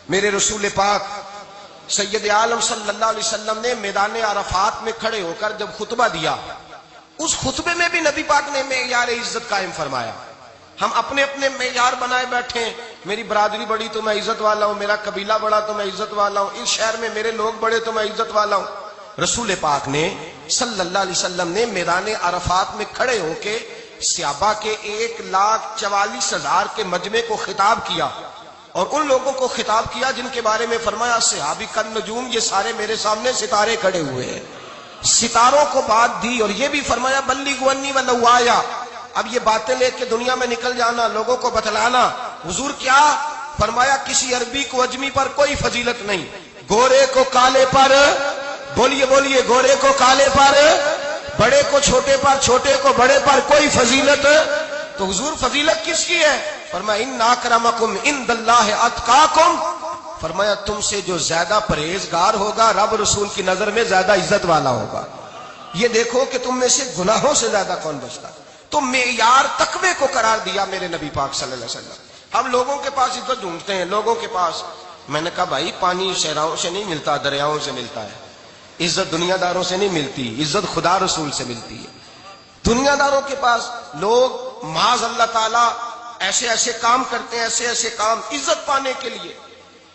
میرے رسول پاک سید عالم صلی اللہ علیہ وسلم نے میدان عرفات میں کھڑے ہو کر جب خطبہ دیا، اس خطبے میں بھی نبی پاک نے معیار عزت قائم فرمایا۔ ہم اپنے اپنے معیار بنائے بیٹھے ہیں، میری برادری بڑی تو میں عزت والا ہوں، میرا قبیلہ بڑا تو میں عزت والا ہوں، اس شہر میں میرے لوگ بڑے تو میں عزت والا ہوں۔ رسول پاک نے صلی اللہ علیہ وسلم نے میدان عرفات میں کھڑے ہو کے صحابہ کے 1,44,000 کے مجمع کو خطاب کیا، اور ان لوگوں کو خطاب کیا جن کے بارے میں فرمایا صحابی کن نجوم، یہ سارے میرے سامنے ستارے کھڑے ہوئے ہیں۔ ستاروں کو بات دی اور یہ بھی فرمایا بلغوا انی ولو آیا، اب یہ باتیں لے کے دنیا میں نکل جانا، لوگوں کو بتلانا۔ حضور کیا فرمایا؟ کسی عربی کو اجمی پر کوئی فضیلت نہیں، گورے کو کالے پر، بولیے بولیے، گورے کو کالے پر، بڑے کو چھوٹے پر، چھوٹے کو بڑے پر کوئی فضیلت۔ تو حضور فضیلت کس کی ہے؟ فرمایا ان اکرمکم عند اللہ اتقاکم، فرمایا تم سے جو زیادہ پرہیزگار ہوگا رب رسول کی نظر میں زیادہ عزت والا ہوگا۔ یہ دیکھو کہ تم میں سے گناہوں سے زیادہ کون بچتا۔ تو معیار تقوی کو قرار دیا میرے نبی پاک صلی اللہ علیہ وسلم۔ ہم لوگوں کے پاس عزت ڈھونڈتے ہیں، لوگوں کے پاس، میں نے کہا بھائی پانی صحراؤں سے نہیں ملتا، دریاؤں سے ملتا ہے۔ عزت دنیا داروں سے نہیں ملتی، عزت خدا رسول سے ملتی ہے۔ دنیا داروں کے پاس لوگ معاذ اللہ تعالی ایسے ایسے کام کرتے ہیں، ایسے ایسے کام عزت پانے کے لیے،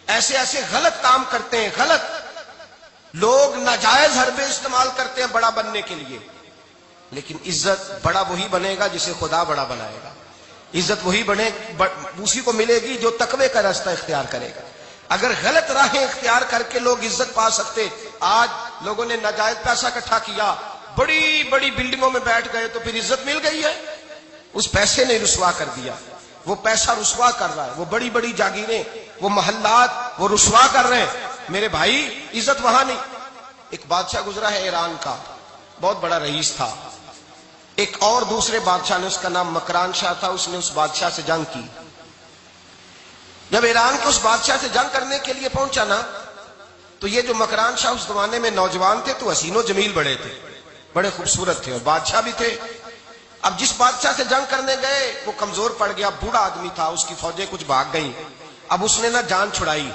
ایسے ایسے غلط کام کرتے ہیں، غلط لوگ ناجائز حربے استعمال کرتے ہیں بڑا بننے کے لیے۔ لیکن عزت بڑا وہی بنے گا جسے خدا بڑا بنائے گا، عزت وہی بنے اسی کو ملے گی جو تقوی کا راستہ اختیار کرے گا۔ اگر غلط راہیں اختیار کر کے لوگ عزت پا سکتے، آج لوگوں نے ناجائز پیسہ اکٹھا کیا، بڑی بڑی بلڈنگوں میں بیٹھ گئے تو پھر عزت مل گئی ہے؟ اس پیسے نے رسوا کر دیا، وہ پیسہ رسوا کر رہا ہے، وہ بڑی بڑی جاگیریں، وہ محلات وہ رسوا کر رہے ہیں۔ میرے بھائی عزت وہاں نہیں۔ ایک بادشاہ گزرا ہے ایران کا، بہت بڑا رئیس تھا۔ ایک اور دوسرے بادشاہ نے، اس کا نام مکران شاہ تھا، اس نے اس بادشاہ سے جنگ کی۔ جب ایران کے اس بادشاہ سے جنگ کرنے کے لیے پہنچا نا، تو یہ جو مکران شاہ اس زمانے میں نوجوان تھے تو حسین و جمیل بڑے تھے، بڑے خوبصورت تھے، اور بادشاہ بھی تھے۔ اب جس بادشاہ سے جنگ کرنے گئے وہ کمزور پڑ گیا، بوڑھا آدمی تھا، اس کی فوجیں کچھ بھاگ گئیں۔ اب اس نے نا جان چھڑائی،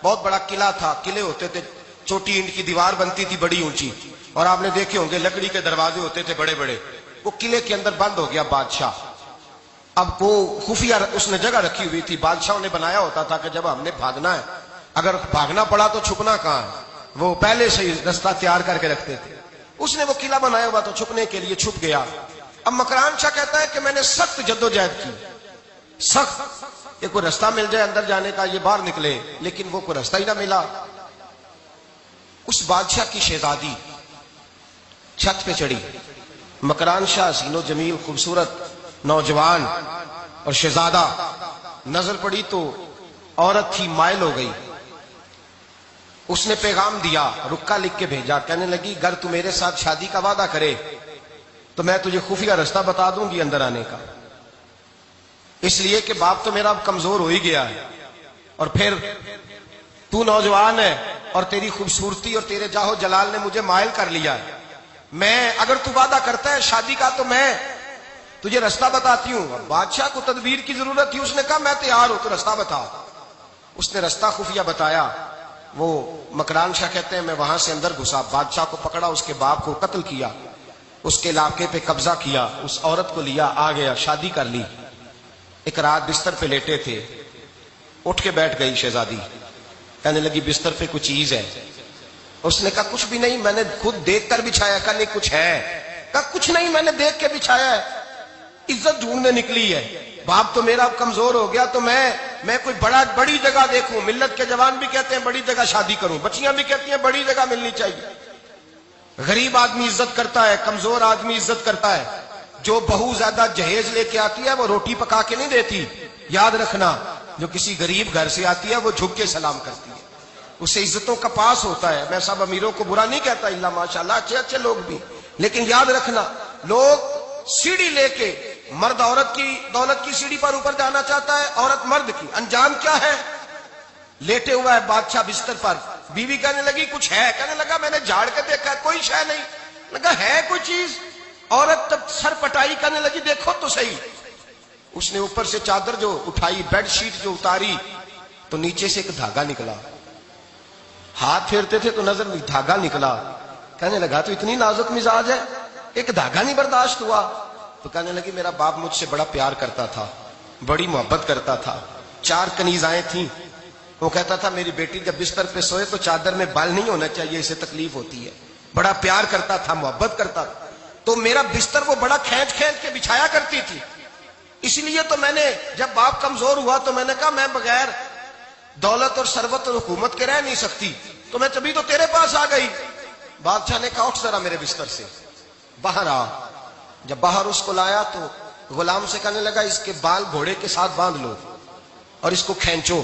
بہت بڑا قلعہ تھا، قلعے ہوتے تھے، چھوٹی اینٹ کی دیوار بنتی تھی بڑی اونچی، اور آپ نے دیکھے ہوں گے لکڑی کے دروازے ہوتے تھے بڑے بڑے۔ وہ قلعے کے اندر بند ہو گیا بادشاہ۔ اب وہ خفیہ اس نے جگہ رکھی ہوئی تھی، بادشاہوں نے بنایا ہوتا تھا کہ جب ہم نے بھاگنا ہے، اگر بھاگنا پڑا تو چھپنا کہاں ہے، وہ پہلے سے ہی رستہ تیار کر کے رکھتے تھے۔ اس نے وہ قلعہ بنایا ہوا تو چھپنے کے لیے چھپ گیا۔ اب مکران شاہ کہتا ہے کہ میں نے سخت جدوجہد کی، سخت، یہ کوئی رستہ مل جائے اندر جانے کا، یہ باہر نکلے، لیکن وہ کوئی رستہ ہی نہ ملا۔ اس بادشاہ کی شہزادی چھت پہ چڑھی، مکران شاہ حسین و جمیل خوبصورت نوجوان اور شہزادہ، نظر پڑی تو عورت تھی، مائل ہو گئی۔ اس نے پیغام دیا، رکا لکھ کے بھیجا، کہنے لگی اگر تو میرے ساتھ شادی کا وعدہ کرے تو میں تجھے خفیہ رستہ بتا دوں گی اندر آنے کا، اس لیے کہ باپ تو میرا اب کمزور ہو ہی گیا ہے، اور پھر تو نوجوان ہے اور تیری خوبصورتی اور تیرے جاہ و جلال نے مجھے مائل کر لیا ہے، میں اگر تو وعدہ کرتا ہے شادی کا تو میں تجھے رستہ بتاتی ہوں۔ بادشاہ کو تدبیر کی ضرورت تھی، اس نے کہا میں تیار ہوں، تو رستہ بتا۔ اس نے رستہ خفیہ بتایا۔ وہ مکران شاہ کہتے ہیں میں وہاں سے اندر گھسا، بادشاہ کو پکڑا، اس کے باپ کو قتل کیا، اس کے علاقے پہ قبضہ کیا، اس عورت کو لیا، آ گیا، شادی کر لی۔ ایک رات بستر پہ لیٹے تھے، اٹھ کے بیٹھ گئی شہزادی، کہنے لگی بستر پہ کچھ چیز ہے۔ اس نے کہا کچھ بھی نہیں، میں نے خود دیکھ کر بچھایا۔ کہا نہیں کچھ ہے۔ کہا کچھ نہیں، میں نے دیکھ کے بچھایا ہے، عزت ڈھونڈنے نکلی ہے، باپ تو میرا کمزور ہو گیا، تو میں کوئی بڑی جگہ دیکھوں، ملت کے جوان بھی کہتے ہیں بڑی جگہ شادی کروں، بچیاں بھی کہتی ہیں بڑی جگہ ملنی چاہیے۔ غریب آدمی عزت کرتا ہے، کمزور آدمی عزت کرتا ہے۔ جو بہو زیادہ جہیز لے کے آتی ہے وہ روٹی پکا کے نہیں دیتی، یاد رکھنا، جو کسی غریب گھر سے آتی ہے وہ جھک کے سلام کرتی ہے، اسے عزتوں کا پاس ہوتا ہے۔ میں سب امیروں کو برا نہیں کہتا، اللہ ماشاءاللہ اچھے اچھے لوگ بھی، لیکن یاد رکھنا لوگ سیڑھی لے کے، مرد عورت کی دولت کی سیڑھی پر اوپر جانا چاہتا ہے، عورت مرد کی، انجام کیا ہے؟ لیٹے ہوا ہے بادشاہ بستر پر، بیوی کہنے لگی کچھ ہے، کہنے لگا میں نے جھاڑ کے دیکھا کوئی شے نہیں، لگا ہے کوئی چیز، عورت تب سر پٹائی، کہنے لگی دیکھو تو صحیح۔ اس نے اوپر سے چادر جو اٹھائی، بیڈ شیٹ جو اتاری، تو نیچے سے ایک دھاگا نکلا، ہاتھ پھیرتے تھے تو نظر دھاگا نکلا، کہنے لگا تو اتنی نازک مزاج ہے، ایک دھاگا نہیں برداشت ہوا؟ تو کہنے لگی میرا باپ مجھ سے بڑا پیار کرتا تھا، بڑی محبت کرتا تھا، 4 کنیزائیں تھیں، وہ کہتا تھا میری بیٹی جب بستر پہ سوئے تو چادر میں بال نہیں ہونا چاہیے، اسے تکلیف ہوتی ہے، بڑا پیار کرتا تھا، محبت کرتا تھا، تو میرا بستر وہ بڑا کھینچ کھینچ کے بچھایا کرتی تھی، اس لیے تو میں نے جب باپ کمزور ہوا تو میں نے کہا میں بغیر دولت اور ثروت اور حکومت کے رہ نہیں سکتی، تو میں تبھی تو تیرے پاس آ گئی۔ بادشاہ نے کہا اٹھ ذرا میرے بستر سے، باہر آ۔ جب باہر اس کو لایا تو غلام سے کہنے لگا اس کے بال گھوڑے کے ساتھ باندھ لو اور اس کو کھینچو،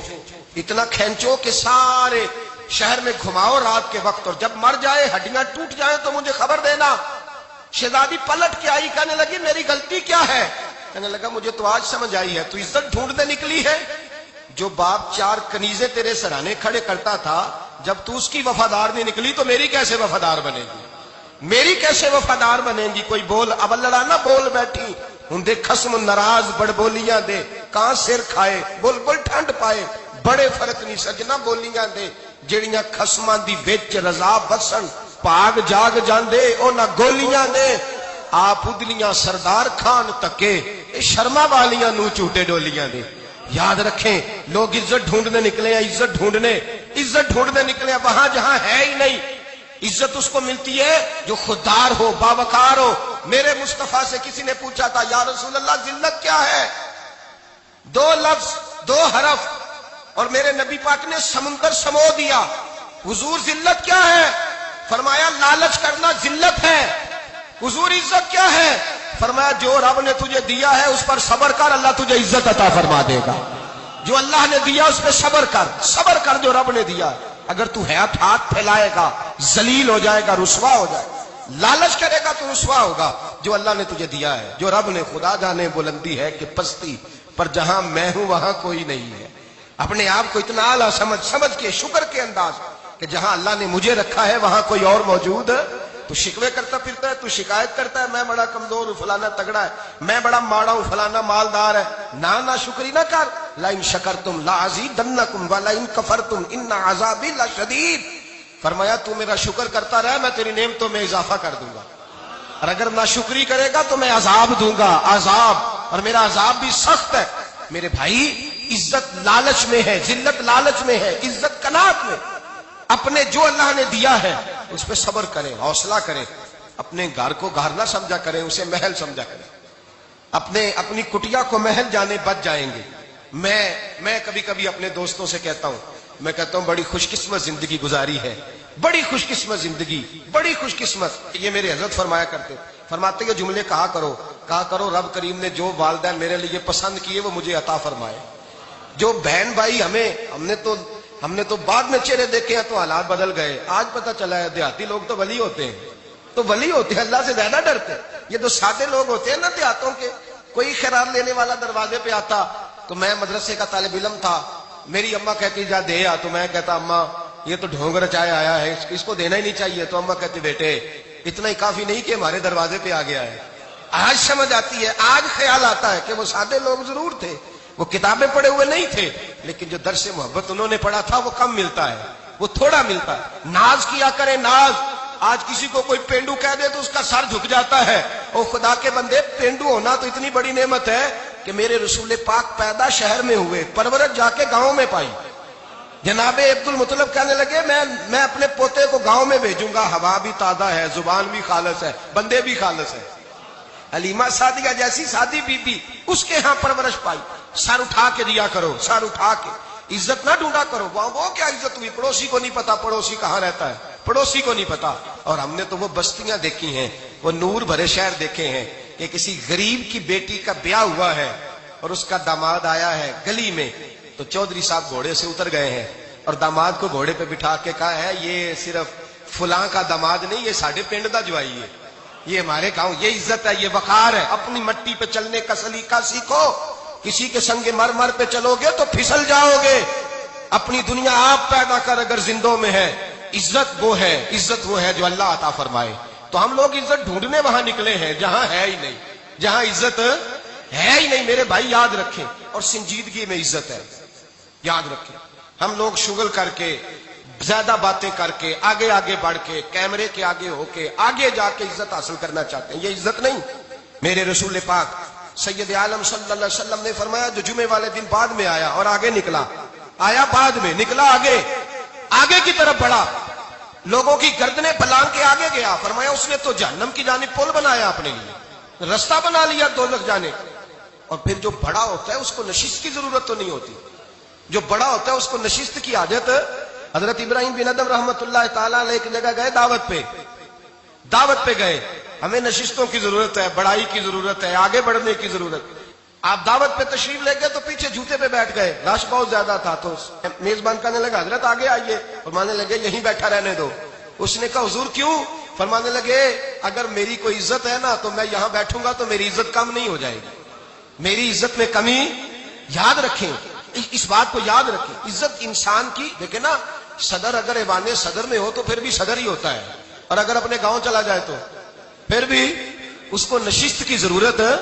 اتنا کھینچو کہ سارے شہر میں گھماؤ رات کے وقت، اور جب مر جائے ہڈیاں ٹوٹ جائیں تو مجھے خبر دینا۔ شہزادی پلٹ کے آئی، کہنے لگی میری غلطی کیا ہے؟ کہنے لگا مجھے تو آج سمجھ آئی ہے، تو عزت ڈھونڈنے نکلی ہے؟ جو باپ 4 کنیزیں تیرے سرانے کھڑے کرتا تھا، جب تو اس کی وفادار نہیں نکلی تو میری کیسے وفادار بنے گی؟ میری کیسے وفادار بنے گی؟ کوئی بول اب لڑانا بول بیٹھی ہوں دے خصم ناراض بڑ بولیاں دے، کہاں سر کھائے بول بول ٹھنڈ پائے، بڑے فرق نہیں سجنا بولیاں دے جڑیاں خصماں دی وچ رضا بسن، پاگ جاگ جاندے اونا گولیاں دے، آپ ادلیاں سردار خان تکے اے شرما والیاں نو چوٹے ڈولیاں دے۔ یاد رکھیں لوگ عزت ڈھونڈنے نکلے ہیں، عزت ڈھونڈنے نکلے ہیں وہاں جہاں ہے ہی نہیں۔ عزت اس کو ملتی ہے جو خوددار ہو، باوقار ہو۔ میرے مصطفیٰ سے کسی نے پوچھا تھا یا رسول اللہ ذلت کیا ہے؟ 2 لفظ 2 حرف اور میرے نبی پاک نے سمندر سمو دیا۔ حضور ذلت کیا ہے؟ فرمایا لالچ کرنا ذلت ہے۔ حضور عزت کیا ہے؟ فرمایا جو رب نے تجھے دیا ہے اس پر صبر کر، اللہ تجھے عزت عطا فرما دے گا۔ جو اللہ نے دیا اس پہ صبر کر جو رب نے دیا۔ اگر تو ہاتھ پھیلائے گا ذلیل ہو جائے گا، رسوا ہو جائے گا، لالچ کرے گا تو رسوا ہوگا۔ جو اللہ نے تجھے دیا ہے، جو رب نے، خدا جانے بلندی ہے کہ پستی، پر جہاں میں ہوں وہاں کوئی نہیں ہے۔ اپنے آپ کو اتنا اعلیٰ سمجھ کے شکر کے انداز کہ جہاں اللہ نے مجھے رکھا ہے وہاں کوئی اور موجود ہے۔ تو شکوے کرتا پھرتا ہے، تو شکایت کرتا ہے میں بڑا کمزور ہوں، فلانا تگڑا ہے، میں بڑا ماڑا ہوں، فلانا مالدار ہے، نا شکری نہ کر۔ لئن شکرتم لازیدنکم ولئن کفرتم ان عذابی لشدید۔ فرمایا تو میرا شکر کرتا رہے میں تیری نعمتوں میں اضافہ کر دوں گا، اور اگر ناشکری کرے گا تو میں عذاب دوں گا، عذاب، اور میرا عذاب بھی سخت ہے۔ میرے بھائی عزت لالچ میں ہے، ذلت لالچ میں ہے، عزت قناعت میں۔ اپنے جو اللہ نے دیا ہے اس پہ صبر کریں، حوصلہ کریں، اپنے گھر کو گھر نہ سمجھا کریں، اسے محل سمجھا کریں، اپنی کٹیا کو محل جانے بچ جائیں گے۔ میں کبھی کبھی اپنے دوستوں سے کہتا ہوں بڑی خوش قسمت زندگی گزاری ہے، بڑی خوش قسمت زندگی، بڑی خوش قسمت۔ یہ میرے حضرت فرماتے کہ جملے کہا کرو رب کریم نے جو والدین میرے لیے پسند کیے وہ مجھے عطا فرمائے۔ جو بہن بھائی ہم نے تو بعد میں چہرے دیکھے ہیں تو حالات بدل گئے، آج پتہ چلا ہے دیہاتی لوگ تو ولی ہوتے ہیں، اللہ سے زیادہ ڈرتے ہیں۔ یہ تو سادے لوگ ہوتے ہیں نا دیہاتوں کے، کوئی خیرات لینے والا دروازے پہ آتا تو میں مدرسے کا طالب علم تھا، میری اماں کہتی جا دے آ، تو میں کہتا اماں یہ تو ڈھونگ رچائے آیا ہے، اس کو دینا ہی نہیں چاہیے، تو اماں کہتی بیٹے اتنا ہی کافی نہیں کہ ہمارے دروازے پہ آ گیا ہے۔ آج سمجھ آتی ہے، آج خیال آتا ہے کہ وہ سادے لوگ ضرور تھے، وہ کتابیں پڑھے ہوئے نہیں تھے، لیکن جو درس محبت انہوں نے پڑھا تھا وہ کم ملتا ہے، وہ تھوڑا ملتا ہے۔ ناز کیا کرے ناز۔ آج کسی کو کوئی پینڈو کہہ دے تو اس کا سر جھک جاتا ہے۔ او خدا کے بندے، پینڈو ہونا تو اتنی بڑی نعمت ہے کہ میرے رسول پاک پیدا شہر میں ہوئے، پرورش جا کے گاؤں میں پائی۔ جناب عبد المطلب کہنے لگے میں اپنے پوتے کو گاؤں میں بھیجوں گا، ہوا بھی تازہ ہے، زبان بھی خالص ہے، بندے بھی خالص ہے۔ حلیمہ سعدیہ جیسی سادی بی بی، اس کے ہاں پرورش پائی۔ سر اٹھا کے دیا کرو، سر اٹھا کے، عزت نہ ڈھونڈا کرو۔ وہ کیا عزت ہوئی؟ پڑوسی کو نہیں پتا پڑوسی کہاں رہتا ہے، پڑوسی کو نہیں پتا۔ اور ہم نے تو وہ بستیاں دیکھی ہیں، وہ نور بھرے شہر دیکھے ہیں کہ کسی غریب کی بیٹی کا بیاہ ہوا ہے اور اس کا داماد آیا ہے گلی میں، تو چودھری صاحب گھوڑے سے اتر گئے ہیں اور داماد کو گھوڑے پہ بٹھا کے کہا ہے یہ صرف فلاں کا داماد نہیں، یہ ساڑھے پنڈ دا جوائی ہے، یہ ہمارے گاؤں، یہ عزت ہے، یہ وقار ہے۔ اپنی مٹی پہ چلنے کا سلیقہ سیکھو، کسی کے سنگ مرمر پہ چلو گے تو پھسل جاؤ گے۔ اپنی دنیا آپ پیدا کر اگر زندوں میں ہے، عزت وہ ہے جو اللہ عطا فرمائے۔ تو ہم لوگ عزت ڈھونڈنے وہاں نکلے ہیں جہاں ہے ہی نہیں، جہاں عزت ہے ہی نہیں۔ میرے بھائی یاد رکھیں، اور سنجیدگی میں عزت ہے، یاد رکھیں۔ ہم لوگ شغل کر کے، زیادہ باتیں کر کے، آگے آگے بڑھ کے، کیمرے کے آگے ہو کے، آگے جا کے عزت حاصل کرنا چاہتے ہیں. یہ عزت نہیں. میرے رسول پاک سید عالم صلی اللہ علیہ وسلم نے فرمایا جو جمعے والے دن بعد میں آیا اور آگے نکلا، آیا بعد میں، نکلا آگے، آگے کی طرف بڑھا، لوگوں کی گردنیں بلان کے آگے گیا. فرمایا اس نے تو جہنم کی جانب پل بنایا، اپنے لیے رستہ بنا لیا دوزخ جانے. اور پھر جو بڑا ہوتا ہے اس کو نشست کی ضرورت تو نہیں ہوتی. جو بڑا ہوتا ہے اس کو نشست کی عادت. حضرت ابراہیم بن ادم رحمت اللہ تعالی علیہ ایک جگہ گئے، دعوت پہ گئے. ہمیں نشستوں کی ضرورت ہے، بڑائی کی ضرورت ہے، آگے بڑھنے کی ضرورت. آپ دعوت پہ تشریف لے گئے تو پیچھے جوتے پہ بیٹھ گئے، رش بہت زیادہ تھا. تو میزبان کہنے لگا حضرت آگے آئیے. فرمانے لگے یہیں بیٹھا رہنے دو. اس نے کہا حضور کیوں؟ فرمانے لگے اگر میری کوئی عزت ہے نا تو میں یہاں بیٹھوں گا تو میری عزت کم نہیں ہو جائے گی. میری عزت میں کمی یاد رکھیں، اس بات کو یاد رکھیں. عزت انسان کی، دیکھیں نا، صدر اگر ایوان صدر میں ہو تو پھر بھی صدر ہی ہوتا ہے، اور اگر اپنے گاؤں چلا جائے تو پھر بھی اس کو نشست کی ضرورت ہے.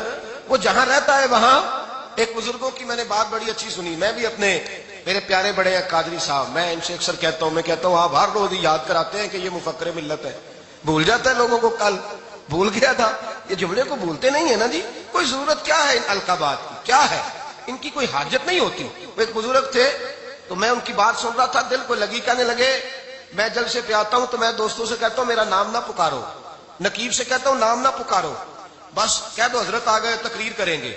وہ جہاں رہتا ہے وہاں. ایک بزرگوں کی میں نے بات بڑی اچھی سنی. میں بھی اپنے، میرے پیارے بڑے ہیں قادری صاحب، میں ان سے اکثر کہتا ہوں، میں کہتا ہوں آپ ہر روز یاد کراتے ہیں کہ یہ مفکر ملت ہے. بھول جاتا ہے لوگوں کو. کل بھول گیا تھا. یہ جملے کو بھولتے نہیں ہے نا جی. کوئی ضرورت کیا ہے ان القابات کی؟ کیا ہے ان کی؟ کوئی حاجت نہیں ہوتی. وہ ایک بزرگ تھے تو میں ان کی بات سن رہا تھا، دل کو لگی. کہنے لگے میں جلسے پہ آتا ہوں تو میں دوستوں سے کہتا ہوں میرا نام نہ پکارو، نقیب سے کہتا ہوں نام نہ پکارو، بس کہہ دو حضرت آ گئے تقریر کریں گے.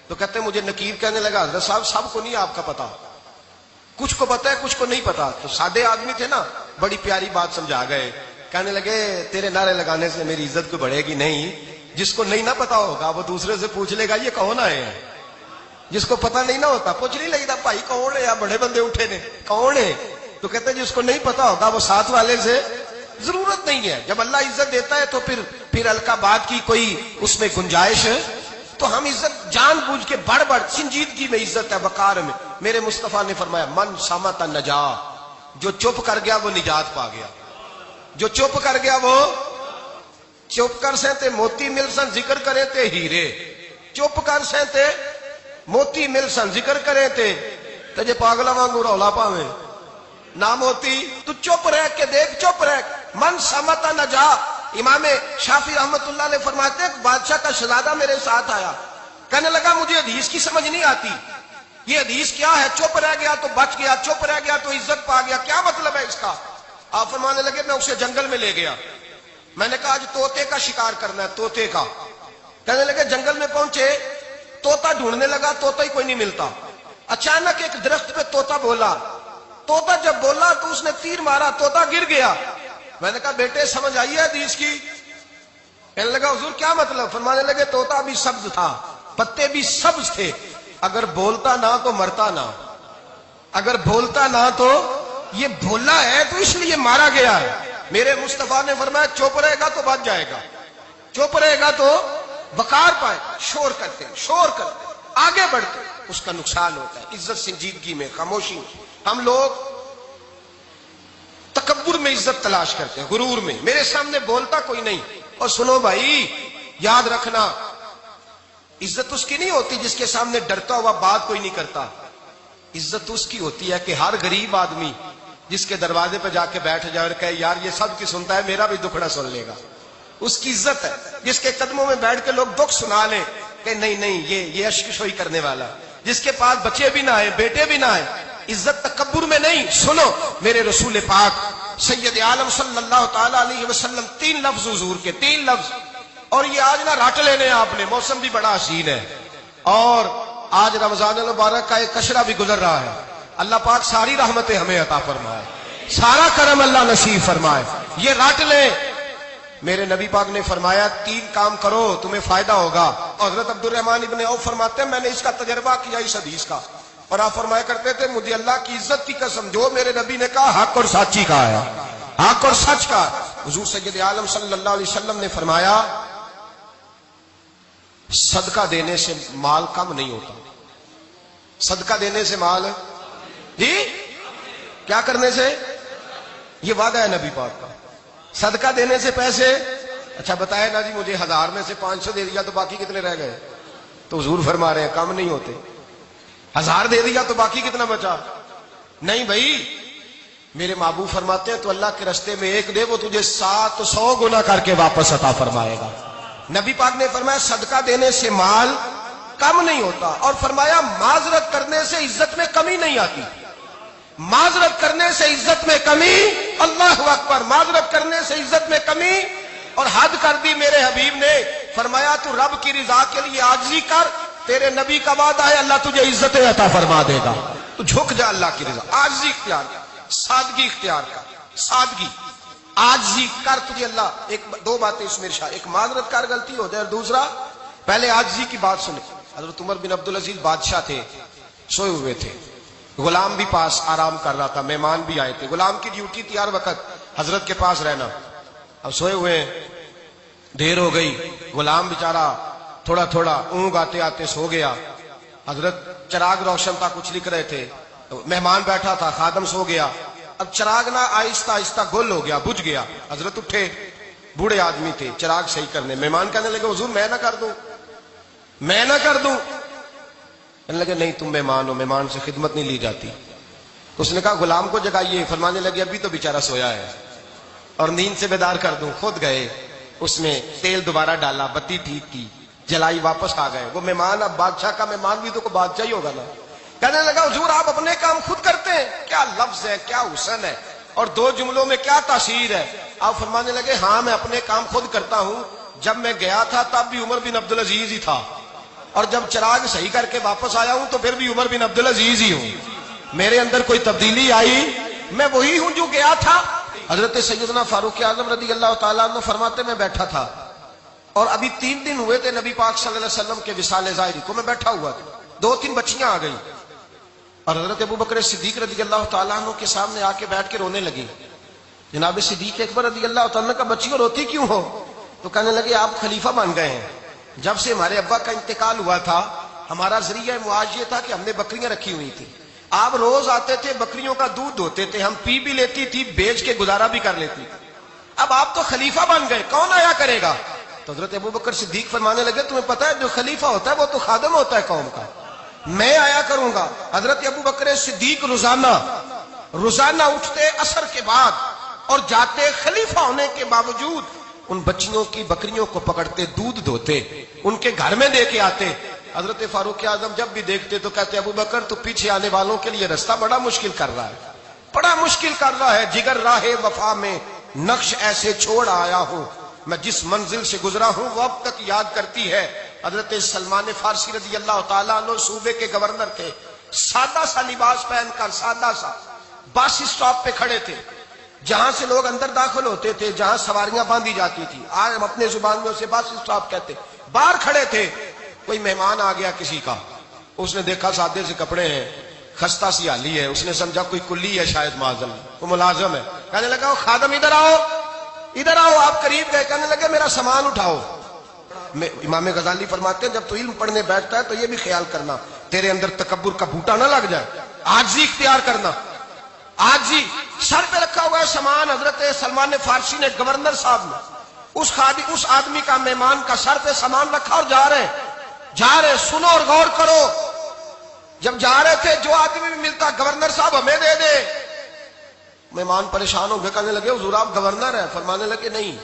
تو کہتے ہیں مجھے نقیب کہنے لگا حضرت صاحب سب کو نہیں آپ کا پتا، کچھ کو پتا ہے کچھ کو نہیں پتا. تو سادے آدمی تھے نا، بڑی پیاری بات سمجھا گئے. کہنے لگے تیرے نعرے لگانے سے میری عزت کو بڑھے گی نہیں. جس کو نہیں نہ پتا ہوگا وہ دوسرے سے پوچھ لے گا یہ کون آئے ہیں. جس کو پتا نہیں نہ ہوتا پوچھ نہیں لگتا بھائی کون ہے، یا بڑے بندے اٹھے نے کون ہے. تو کہتے ہیں جس کو نہیں پتا ہوگا وہ ساتھ والے سے ضرورت نہیں ہے. جب اللہ عزت دیتا ہے تو پھر القابات کی کوئی اس میں گنجائش ہے. تو ہم عزت جان بوجھ کے بڑھ سنجیدگی میں عزت ہے، وقار میں. میرے مصطفیٰ نے فرمایا من صمت نجا، جو چپ کر گیا وہ نجات پا گیا. جو چپ کر گیا وہ چپ کر سے تے موتی مل سن ذکر کرے تے ہیرے. چپ کر سے تے موتی مل سن ذکر کرے تے جے پاگلا وانگو رولا پاویں نہ موتی. تو چپ رہ کے دیکھ، چپ رہ. من صمت نجا. امام شافعی رحمت اللہ علیہ فرماتے ہیں بادشاہ کا شہزادہ میرے ساتھ آیا، کہنے لگا مجھے حدیث کی سمجھ نہیں آتی، یہ حدیث کیا ہے؟ چپ رہ گیا تو بچ گیا، چپ رہ گیا تو عزت پا گیا، کیا مطلب ہے اس کا؟ آپ فرمانے لگے میں اسے جنگل میں لے گیا. میں نے کہا آج طوطے کا شکار کرنا ہے، طوطے کا. کہنے لگے جنگل میں پہنچے، طوطا ڈھونڈنے لگا، طوطا ہی کوئی نہیں ملتا. اچانک ایک درخت پہ طوطا بولا. طوطا جب بولا تو اس نے تیر مارا، طوطا گر گیا. میں نے کہا بیٹے سمجھ آئی ہے حدیث کی؟ کہنے لگا حضور کیا مطلب؟ فرمانے لگے طوطا بھی سبز تھا، پتے بھی سبز تھے، اگر بولتا نہ تو مرتا نہ، اگر بولتا نہ تو یہ بولا ہے تو اس لیے مارا گیا ہے. میرے مصطفیٰ نے فرمایا چپ رہے گا تو بچ جائے گا، چپ رہے گا تو وقار پائے. شور کرتے آگے بڑھتے اس کا نقصان ہوتا ہے. عزت سنجیدگی میں، خاموشی میں. ہم لوگ تکبر میں عزت تلاش کرتے ہیں، غرور میں. میرے سامنے بولتا کوئی نہیں. اور سنو بھائی یاد رکھنا، عزت اس کی نہیں ہوتی جس کے سامنے ڈرتا ہوا بات کوئی نہیں کرتا. عزت اس کی ہوتی ہے کہ ہر غریب آدمی جس کے دروازے پہ جا کے بیٹھ جائے اور کہے یار یہ سب کی سنتا ہے میرا بھی دکھڑا سن لے گا، اس کی عزت ہے. جس کے قدموں میں بیٹھ کے لوگ دکھ سنا لیں کہ نہیں یہ اشکشوئی کرنے والا. جس کے پاس بچے بھی نہ آئے، بیٹے بھی نہ آئے. عزت تکبر میں نہیں. سنو میرے رسول پاک سید عالم صلی اللہ تعالی علیہ وسلم 3 لفظ حضور کے، 3 لفظ. اور یہ آج نہ رٹ لینے آپ نے، موسم بھی بڑا حسین ہے اور آج رمضان المبارک کا ایک کشرہ بھی گزر رہا ہے. اللہ پاک ساری رحمتیں ہمیں عطا فرمائے، سارا کرم اللہ نصیب فرمائے. یہ رٹ لیں. میرے نبی پاک نے فرمایا 3 کام کرو تمہیں فائدہ ہوگا. حضرت عبد الرحمن ابن عوف فرماتے ہیں میں نے اس کا تجربہ کیا اس حدیث کا، اور آپ فرمایا کرتے تھے مجھے اللہ کی عزت کی قسم جو میرے نبی نے کہا حق اور سچی کہا ہے، حق اور سچ کا. حضور سید عالم صلی اللہ علیہ وسلم نے فرمایا صدقہ دینے سے مال کم نہیں ہوتا. صدقہ دینے سے مال، جی کیا کرنے سے؟ یہ وعدہ ہے نبی پاک کا. صدقہ دینے سے پیسے، اچھا بتائے نا جی مجھے 1000 میں سے 500 دے دیا تو باقی کتنے رہ گئے؟ تو حضور فرما رہے ہیں کم نہیں ہوتے. 1000 دے دیا تو باقی کتنا بچا؟ نہیں بھائی، میرے محبوب فرماتے ہیں تو اللہ کے راستے میں ایک دے وہ تجھے 700 گنا کر کے واپس عطا فرمائے گا۔ نبی پاک نے فرمایا صدقہ دینے سے مال کم نہیں ہوتا، اور فرمایا معذرت کرنے سے عزت میں کمی نہیں آتی۔ معذرت کرنے سے عزت میں کمی، اللہ اکبر، معذرت کرنے سے عزت میں کمی، اور حد کر دی میرے حبیب نے، فرمایا تو رب کی رضا کے لیے عاجزی کر، تیرے نبی کا وعدہ ہے اللہ تجھے عزت عطا فرما دے گا۔ تو جھک جا اللہ کی رضا، عاجزی اختیار کر، سادگی اختیار کر، سادگی عاجزی کر، تجھے اللہ دو باتیں اس میں ارشاد، ایک معذرت کر غلطی ہو جائے، اور دوسرا پہلے عاجزی کی بات سنے۔ حضرت عمر بن عبدالعزیز بادشاہ تھے، سوئے ہوئے تھے، غلام بھی پاس آرام کر رہا تھا، مہمان بھی آئے تھے، غلام کی ڈیوٹی تھی ہر وقت حضرت کے پاس رہنا۔ اب سوئے ہوئے، دیر ہو گئی، غلام بیچارہ تھوڑا تھوڑا اونگ آتے آتے سو گیا۔ حضرت چراغ روشن تھا، کچھ لکھ رہے تھے، مہمان بیٹھا تھا، خادم سو گیا، اب چراغ نہ آہستہ آہستہ گل ہو گیا، بجھ گیا۔ حضرت اٹھے، بوڑھے آدمی تھے، چراغ صحیح کرنے، مہمان کہنے لگے حضور میں نہ کر دوں، میں نہ کر دوں، کہنے لگے نہیں تم مہمان ہو، مہمان سے خدمت نہیں لی جاتی۔ اس نے کہا غلام کو جگائیے، فرمانے لگے ابھی تو بیچارہ سویا ہے اور نیند سے بیدار کر دوں۔ خود گئے، اس میں تیل دوبارہ ڈالا، بتی ٹھیک کی، جلائی، واپس آ گئے۔ وہ مہمان اب بادشاہ کا مہمان بھی تو کوئی بادشاہ ہی ہوگا نا، کہنے لگا حضور آپ اپنے کام خود کرتے ہیں، کیا لفظ ہے، کیا حسن ہے، اور دو جملوں میں کیا تاثیر ہے۔ آپ فرمانے لگے ہاں میں اپنے کام خود کرتا ہوں، جب میں گیا تھا تب بھی عمر بن عبدالعزیز ہی تھا، اور جب چراغ صحیح کر کے واپس آیا ہوں تو پھر بھی عمر بن عبدالعزیز ہی ہوں، میرے اندر کوئی تبدیلی آئی، میں وہی ہوں جو گیا تھا۔ حضرت سیدنا فاروق اعظم رضی اللہ تعالیٰ عنہ فرماتے میں بیٹھا تھا، اور ابھی 3 دن ہوئے تھے نبی پاک صلی اللہ علیہ وسلم کے وصال ظاہری کو، میں بیٹھا ہوا تھا، 2-3 بچیاں آ گئی، اور حضرت ابو بکر صدیق رضی اللہ تعالیٰ عنہ کے سامنے آ کے بیٹھ کے رونے لگی۔ جناب صدیق اکبر رضی اللہ تعالیٰ عنہ کا بچیوں روتی کیوں ہو؟ تو کہنے لگے آپ خلیفہ بن گئے ہیں، جب سے ہمارے ابا کا انتقال ہوا تھا ہمارا ذریعہ معاش یہ تھا کہ ہم نے بکریاں رکھی ہوئی تھی، آپ روز آتے تھے، بکریوں کا دودھ دھوتے تھے، ہم پی بھی لیتی تھی، بیچ کے گزارا بھی کر لیتی، اب آپ تو خلیفہ بن گئے، کون آیا کرے گا؟ تو حضرت ابو بکر صدیق فرمانے لگے تمہیں پتہ ہے جو خلیفہ ہوتا ہے وہ تو خادم ہوتا ہے قوم کا، میں آیا کروں گا۔ حضرت ابو بکر صدیق روزانہ اٹھتے عصر کے بعد اور جاتے، خلیفہ ہونے کے باوجود ان بچیوں کی بکریوں کو پکڑتے، دودھ دھوتے، ان کے گھر میں دے کے آتے۔ حضرت فاروق اعظم جب بھی دیکھتے تو کہتے ابو بکر تو پیچھے آنے والوں کے لیے رستہ بڑا مشکل کر رہا ہے، بڑا مشکل کر رہا ہے، جگر راہ وفا میں نقش ایسے چھوڑ آیا ہوں، میں جس منزل سے گزرا ہوں وہ اب تک یاد کرتی ہے۔ حضرت سلمان فارسی رضی اللہ تعالیٰ عنہ صوبے کے گورنر تھے، سادہ سا لباس پہن کر، سادہ سا، بس اسٹاپ پہ کھڑے تھے، جہاں سے لوگ اندر داخل ہوتے تھے، جہاں سواریاں باندھی جاتی تھی، آج ہم اپنے زبان میں اسے بس اسٹاپ کہتے، باہر کھڑے تھے۔ کوئی مہمان آ گیا کسی کا، اس نے دیکھا سادے سے کپڑے ہیں، خستہ سی حالی ہے، اس نے سمجھا کوئی کلی ہے شاید، معذل وہ ملازم ہے، کہنے لگا خادم ادھر آؤ، ادھر آؤ، آپ قریب گئے، کہنے لگے میرا سامان اٹھاؤ۔ امام غزالی فرماتے ہیں جب تو علم پڑھنے بیٹھتا ہے تو یہ بھی خیال کرنا تیرے اندر تکبر کا بوٹا نہ لگ جائے، عاجزی اختیار کرنا، عاجزی۔ سر پہ رکھا ہوا ہے سامان، حضرت سلمان فارسی نے، گورنر صاحب نے، اس آدمی کا، مہمان کا سر پہ سامان رکھا اور جا رہے، سنو اور غور کرو، جب جا رہے تھے جو آدمی بھی ملتا گورنر صاحب ہمیں دے دے، مہمان پریشان ہو گئے، کہنے لگے حضور آپ گورنر ہیں؟ فرمانے لگے نہیں،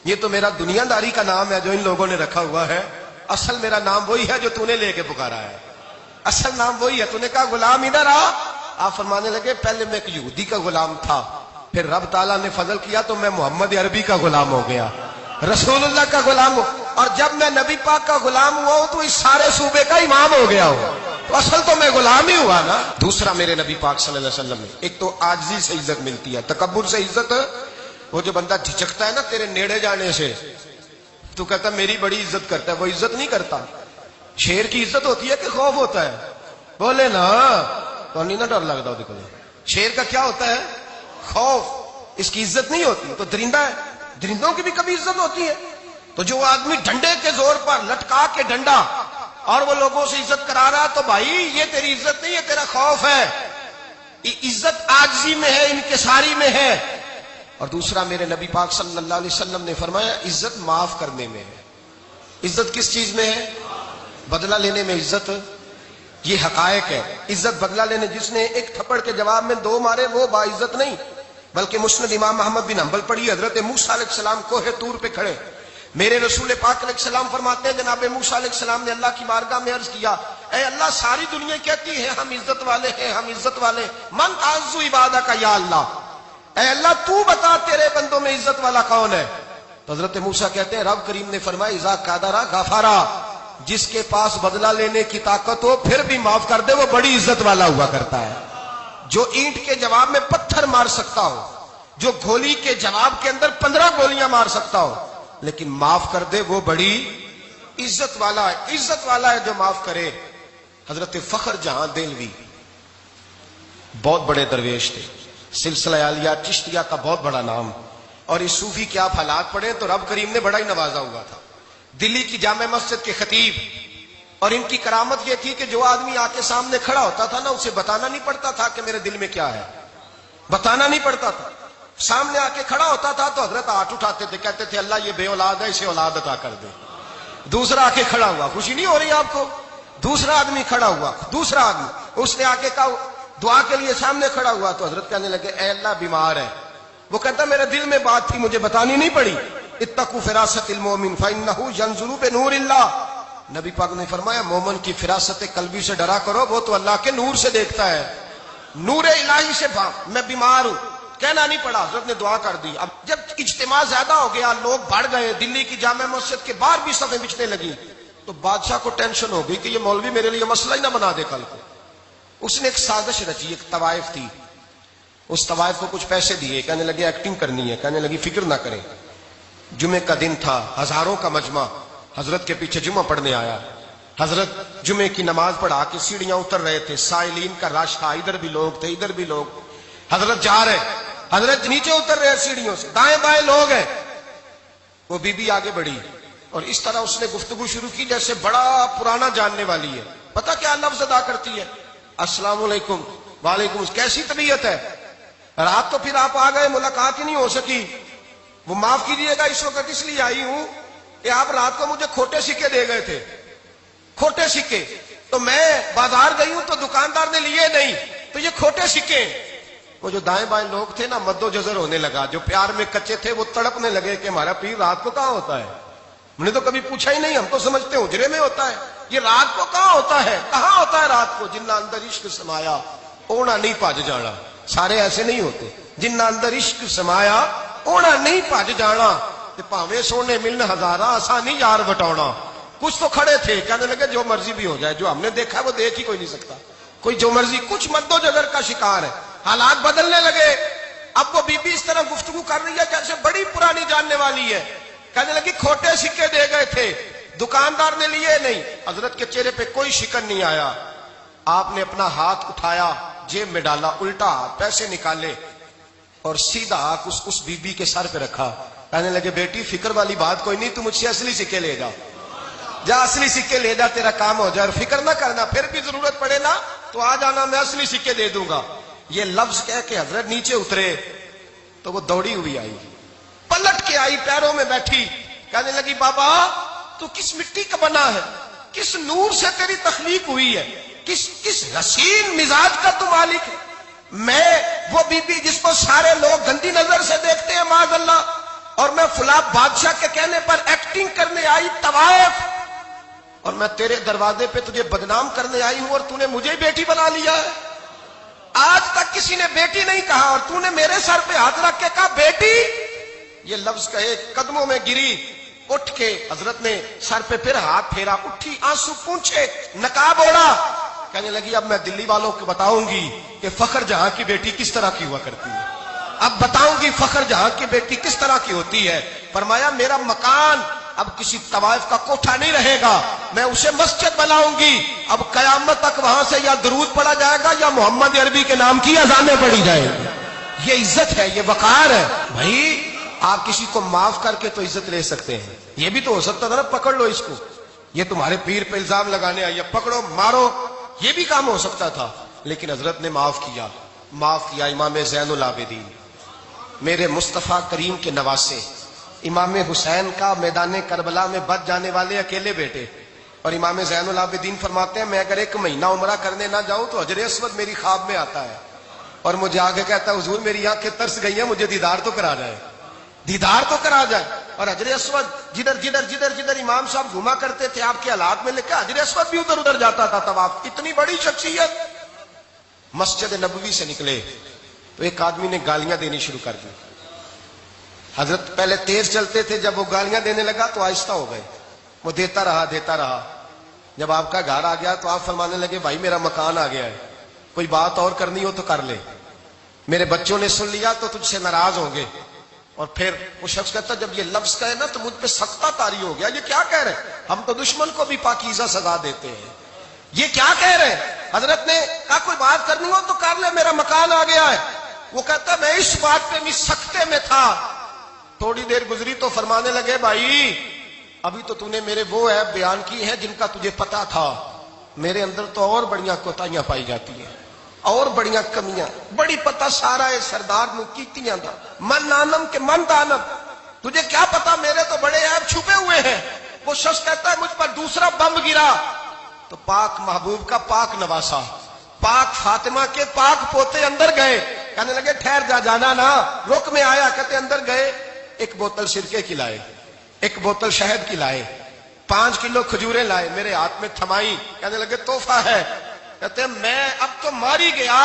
یہ تو میرا دنیا داری کا نام ہے جو ان لوگوں نے رکھا ہوا ہے، اصل میرا نام وہی ہے جو تو نے لے کے پکارا ہے، اصل نام وہی ہے۔ تو نے کہا غلام ادھر آ، آپ فرمانے لگے پہلے میں ایک یہودی کا غلام تھا، پھر رب تعالیٰ نے فضل کیا تو میں محمد عربی کا غلام ہو گیا، رسول اللہ کا غلام ہو، اور جب میں نبی پاک کا غلام ہوا ہوں تو اس سارے صوبے کا امام ہو گیا ہوں، تو اصل تو میں غلام ہی ہوا نا۔ دوسرا میرے نبی پاک صلی اللہ علیہ وسلم نے، ایک تو عاجزی سے عزت ملتی ہے، تکبر سے عزت، وہ جو بندہ جھجکتا ہے نا تیرے نیڑے جانے سے، تو کہتا ہے میری بڑی عزت کرتا ہے، وہ عزت نہیں کرتا۔ شیر کی عزت ہوتی ہے کہ خوف ہوتا ہے؟ بولے نا، تو نہیں نا ڈر لگتا وہ دیکھو، شیر کا کیا ہوتا ہے؟ خوف، اس کی عزت نہیں ہوتی۔ تو درندہ ہے، درندوں کی بھی کبھی عزت ہوتی ہے؟ تو جو آدمی ڈنڈے کے زور پر لٹکا کے ڈنڈا اور وہ لوگوں سے عزت کرا رہا، تو بھائی یہ تیری عزت نہیں ہے، تیرا خوف ہے۔ عزت عاجزی میں ہے، انکساری میں ہے۔ اور دوسرا میرے نبی پاک صلی اللہ علیہ وسلم نے فرمایا عزت معاف کرنے میں ہے۔ عزت کس چیز میں ہے؟ بدلہ لینے میں عزت یہ حقائق ہے. عزت بدلہ لینے جس نے ایک تھپڑ کے جواب میں 2 مارے وہ باعزت نہیں، بلکہ مسند امام محمد بن حنبل پڑھی. حضرت موسیٰ علیہ السلام کوہ طور پہ کھڑے، میرے رسول پاک علیہ السلام فرماتے ہیں جناب موسیٰ علیہ السلام نے اللہ کی بارگاہ میں عرض کیا، اے اللہ ساری دنیا کہتی ہے ہم عزت والے ہیں، ہم عزت والے، من اعز عبادک یا اللہ، اے اللہ تو بتا تیرے بندوں میں عزت والا کون ہے؟ تو حضرت موسیٰ کہتے ہیں رب کریم نے فرمایا اذا قادر غفارا، جس کے پاس بدلہ لینے کی طاقت ہو پھر بھی معاف کر دے وہ بڑی عزت والا ہوا کرتا ہے. جو اینٹ کے جواب میں پتھر مار سکتا ہو، جو گولی کے جواب کے اندر 15 گولیاں مار سکتا ہو لیکن معاف کر دے وہ بڑی عزت والا ہے. عزت والا ہے جو معاف کرے. حضرت فخر جہاں دہلوی بہت بڑے درویش تھے، سلسلہ عالیہ چشتیہ کا بہت بڑا نام، اور اس صوفی کے آپ حالات پڑھیں تو رب کریم نے بڑا ہی نوازا ہوا تھا. دلی کی جامع مسجد کے خطیب، اور ان کی کرامت یہ تھی کہ جو آدمی آ کے سامنے کھڑا ہوتا تھا نا اسے بتانا نہیں پڑتا تھا کہ میرے دل میں کیا ہے، بتانا نہیں پڑتا تھا. سامنے آ کے کھڑا ہوتا تھا تو حضرت ہاتھ اٹھاتے تھے، کہتے تھے اللہ یہ بے اولاد ہے اسے اولاد عطا کر دے. دوسرا آ کے کھڑا ہوا، خوشی نہیں ہو رہی آپ کو؟ دوسرا آدمی کھڑا ہوا، دوسرا آدمی، اس نے آ کے کہا دعا کے لیے سامنے کھڑا ہوا تو حضرت کہنے لگے اے اللہ بیمار ہے. وہ کہتا میرے دل میں بات تھی مجھے بتانی نہیں پڑی. اتقوا فراست المومن فانه ينظر بنور اللہ. نبی پاک نے فرمایا مومن کی فراست قلبی سے ڈرا کرو، وہ تو اللہ کے نور سے دیکھتا ہے، نور الہی سے. میں بیمار ہوں کہنا نہیں پڑا، حضرت نے دعا کر دی. اب جب اجتماع زیادہ ہو گیا، لوگ بڑھ گئے، دلی کی جامع مسجد کے باہر بھی صفیں بچنے لگی، تو بادشاہ کو ٹینشن ہو گئی کہ یہ مولوی میرے لیے مسئلہ ہی نہ بنا دے کل کو. اس نے ایک سازش رچی، ایک طوائف تھی، اس طوائف کو کچھ پیسے دیے، کہنے لگے ایکٹنگ کرنی ہے، کہنے لگی فکر نہ کریں. جمعے کا دن تھا، ہزاروں کا مجمع حضرت کے پیچھے جمعہ پڑھنے آیا. حضرت جمعے کی نماز پڑھا کے سیڑھیاں اتر رہے تھے، سائلین کا رش تھا، ادھر بھی لوگ تھے ادھر بھی لوگ. حضرت جا رہے، حضرت نیچے اتر رہے سیڑھیوں سے، دائیں بائیں لوگ ہیں. وہ بی بی آگے بڑھی اور اس طرح اس نے گفتگو شروع کی جیسے بڑا پرانا جاننے والی ہے. پتہ کیا لفظ ادا کرتی ہے؟ السلام علیکم. وعلیکم السلام. کیسی طبیعت ہے؟ رات تو پھر آپ آ گئے، ملاقات ہی نہیں ہو سکی. وہ معاف کیجیے گا اس وقت اس لیے آئی ہوں کہ آپ رات کو مجھے کھوٹے سکے دے گئے تھے، کھوٹے سکے، تو میں بازار گئی ہوں تو دکاندار نے لیے نہیں، تو یہ کھوٹے سکے. وہ جو دائیں بائیں لوگ تھے نا مد و جزر ہونے لگا، جو پیار میں کچے تھے وہ تڑپنے لگے کہ ہمارا پیر رات کو کہاں ہوتا ہے. ہم نے تو کبھی پوچھا ہی نہیں، ہم تو سمجھتے ہیں حجرے میں ہوتا ہے، یہ رات کو کہاں ہوتا ہے، کہاں ہوتا ہے رات کو. جنہ اندر عشق سمایا اونا نہیں پج جانا. سارے ایسے نہیں ہوتے. جنہ اندر عشق سمایا اونا نہیں پج جانا. پاوے سونے ملن ہزارہ آسانی یار بٹاؤنا. کچھ تو کھڑے تھے کہنے لگے جو مرضی بھی ہو جائے، جو ہم نے دیکھا وہ دیکھ ہی کوئی نہیں سکتا، کوئی جو مرضی. کچھ مد و جگر کا شکار ہے. حالات بدلنے لگے. اب وہ بی بی اس طرح گفتگو کر رہی ہے جیسے بڑی پرانی جاننے والی ہے. کہنے لگی کھوٹے سکے دے گئے تھے، دکاندار نے لیے نہیں. حضرت کے چہرے پہ کوئی شکن نہیں آیا. آپ نے اپنا ہاتھ اٹھایا، جیب میں ڈالا، الٹا ہاتھ، پیسے نکالے اور سیدھا ہاتھ اس بی بی کے سر پہ رکھا. کہنے لگے بیٹی فکر والی بات کوئی نہیں، تم مجھ سے اصلی سکے لے جا، جا اصلی سکے لے جا، تیرا کام ہو جائے. اور فکر نہ کرنا، پھر بھی ضرورت پڑے نا تو آ جانا، میں اصلی سکے دے دوں گا. یہ لفظ کہہ کے حضرت نیچے اترے تو وہ دوڑی ہوئی آئی، پلٹ کے آئی، پیروں میں بیٹھی. کہنے لگی بابا تو کس مٹی کا بنا ہے، کس نور سے تیری تخلیق ہوئی ہے، کس حسین مزاج کا تو مالک ہے. میں وہ بی بی جس کو سارے لوگ گندی نظر سے دیکھتے ہیں معاذ اللہ، اور میں فلاں بادشاہ کے کہنے پر ایکٹنگ کرنے آئی طوائف، اور میں تیرے دروازے پہ تجھے بدنام کرنے آئی ہوں اور تو نے مجھے بیٹی بنا لیا ہے. آج تک کسی نے بیٹی نہیں کہا اور تو نے میرے سر پہ ہاتھ رکھ کے کہا بیٹی. یہ لفظ کہے قدموں میں گری، اٹھ کے حضرت نے سر پہ پھر ہاتھ پھیرا، اٹھی، آنسو پونچھے، نقاب اوڑا. کہنے لگی اب میں دلی والوں کو بتاؤں گی کہ فخر جہاں کی بیٹی کس طرح کی ہوا کرتی ہے، اب بتاؤں گی فخر جہاں کی بیٹی کس طرح کی ہوتی ہے. فرمایا میرا مکان اب کسی طوائف کا کوٹھا نہیں رہے گا، میں اسے مسجد بناؤں گی. اب قیامت تک وہاں سے یا درود پڑھا جائے گا یا محمد عربی کے نام کی اذانیں پڑھی جائیں گی. یہ عزت ہے، یہ وقار ہے. بھائی آپ کسی کو معاف کر کے تو عزت لے سکتے ہیں. یہ بھی تو ہو سکتا تھا نا پکڑ لو اس کو، یہ تمہارے پیر پہ الزام لگانے آئی ہے، پکڑو مارو، یہ بھی کام ہو سکتا تھا. لیکن حضرت نے معاف کیا. معاف کیا. امام زین العابدین میرے مصطفیٰ کریم کے نواسے، امام حسین کا میدان کربلا میں بچ جانے والے اکیلے بیٹے، اور امام زین العابدین فرماتے ہیں میں اگر 1 مہینہ عمرہ کرنے نہ جاؤں تو حجر اسود میری خواب میں آتا ہے اور مجھے آگے کہتا ہے حضور میری آنکھیں ترس گئی ہیں، مجھے دیدار تو کرا جائے، دیدار تو کرا جائے۔ اور حجر اسود جدھر امام صاحب گھوما کرتے تھے آپ کے حالات میں لکھا حجر اسود بھی ادھر ادھر جاتا تھا طواف۔ اتنی بڑی شخصیت۔ مسجد نبوی سے نکلے تو ایک آدمی نے گالیاں دینی شروع کر دی۔ حضرت پہلے تیز چلتے تھے، جب وہ گالیاں دینے لگا تو آہستہ ہو گئے، وہ دیتا رہا۔ جب آپ کا گھر آ گیا تو آپ فرمانے لگے بھائی میرا مکان آ گیا ہے، کوئی بات اور کرنی ہو تو کر لے، میرے بچوں نے سن لیا تو تجھ سے ناراض ہوں گے۔ اور پھر وہ شخص کہتا جب یہ لفظ کہے نا تو مجھ پہ سختہ طاری ہو گیا، یہ کیا کہہ رہے ہیں؟ ہم تو دشمن کو بھی پاکیزہ سزا دیتے ہیں، یہ کیا کہہ رہے ہیں؟ حضرت نے کہا کوئی بات کرنی ہو تو کر لے، میرا مکان آ گیا ہے۔ وہ کہتا میں اس بات پہ بھی سختے میں تھا۔ تھوڑی دیر گزری تو فرمانے لگے بھائی ابھی تو نے میرے وہ عیب بیان کی ہیں جن کا تجھے پتا تھا، میرے اندر تو اور بڑیاں کوتاہیاں پائی جاتی ہیں، اور بڑیاں کمیاں، بڑی پتہ سارا ہے سردار نو کیتیاں دا من نانم کے من دانم، تجھے کیا پتا میرے تو بڑے عیب چھپے ہوئے ہیں۔ وہ شخص کہتا ہے مجھ پر دوسرا بم گرا تو پاک محبوب کا پاک نواسا، پاک فاطمہ کے پاک پوتے اندر گئے، کہنے لگے ٹھہر جا، جانا نا، رک میں آیا۔ کہتے اندر گئے، 1 بوتل سرکے کی لائے، 1 بوتل شہد کی لائے، 5 کلو کھجوریں لائے، میرے ہاتھ میں تھمائی، کہنے لگے تحفہ ہے۔ کہتے میں اب تو ماری گیا،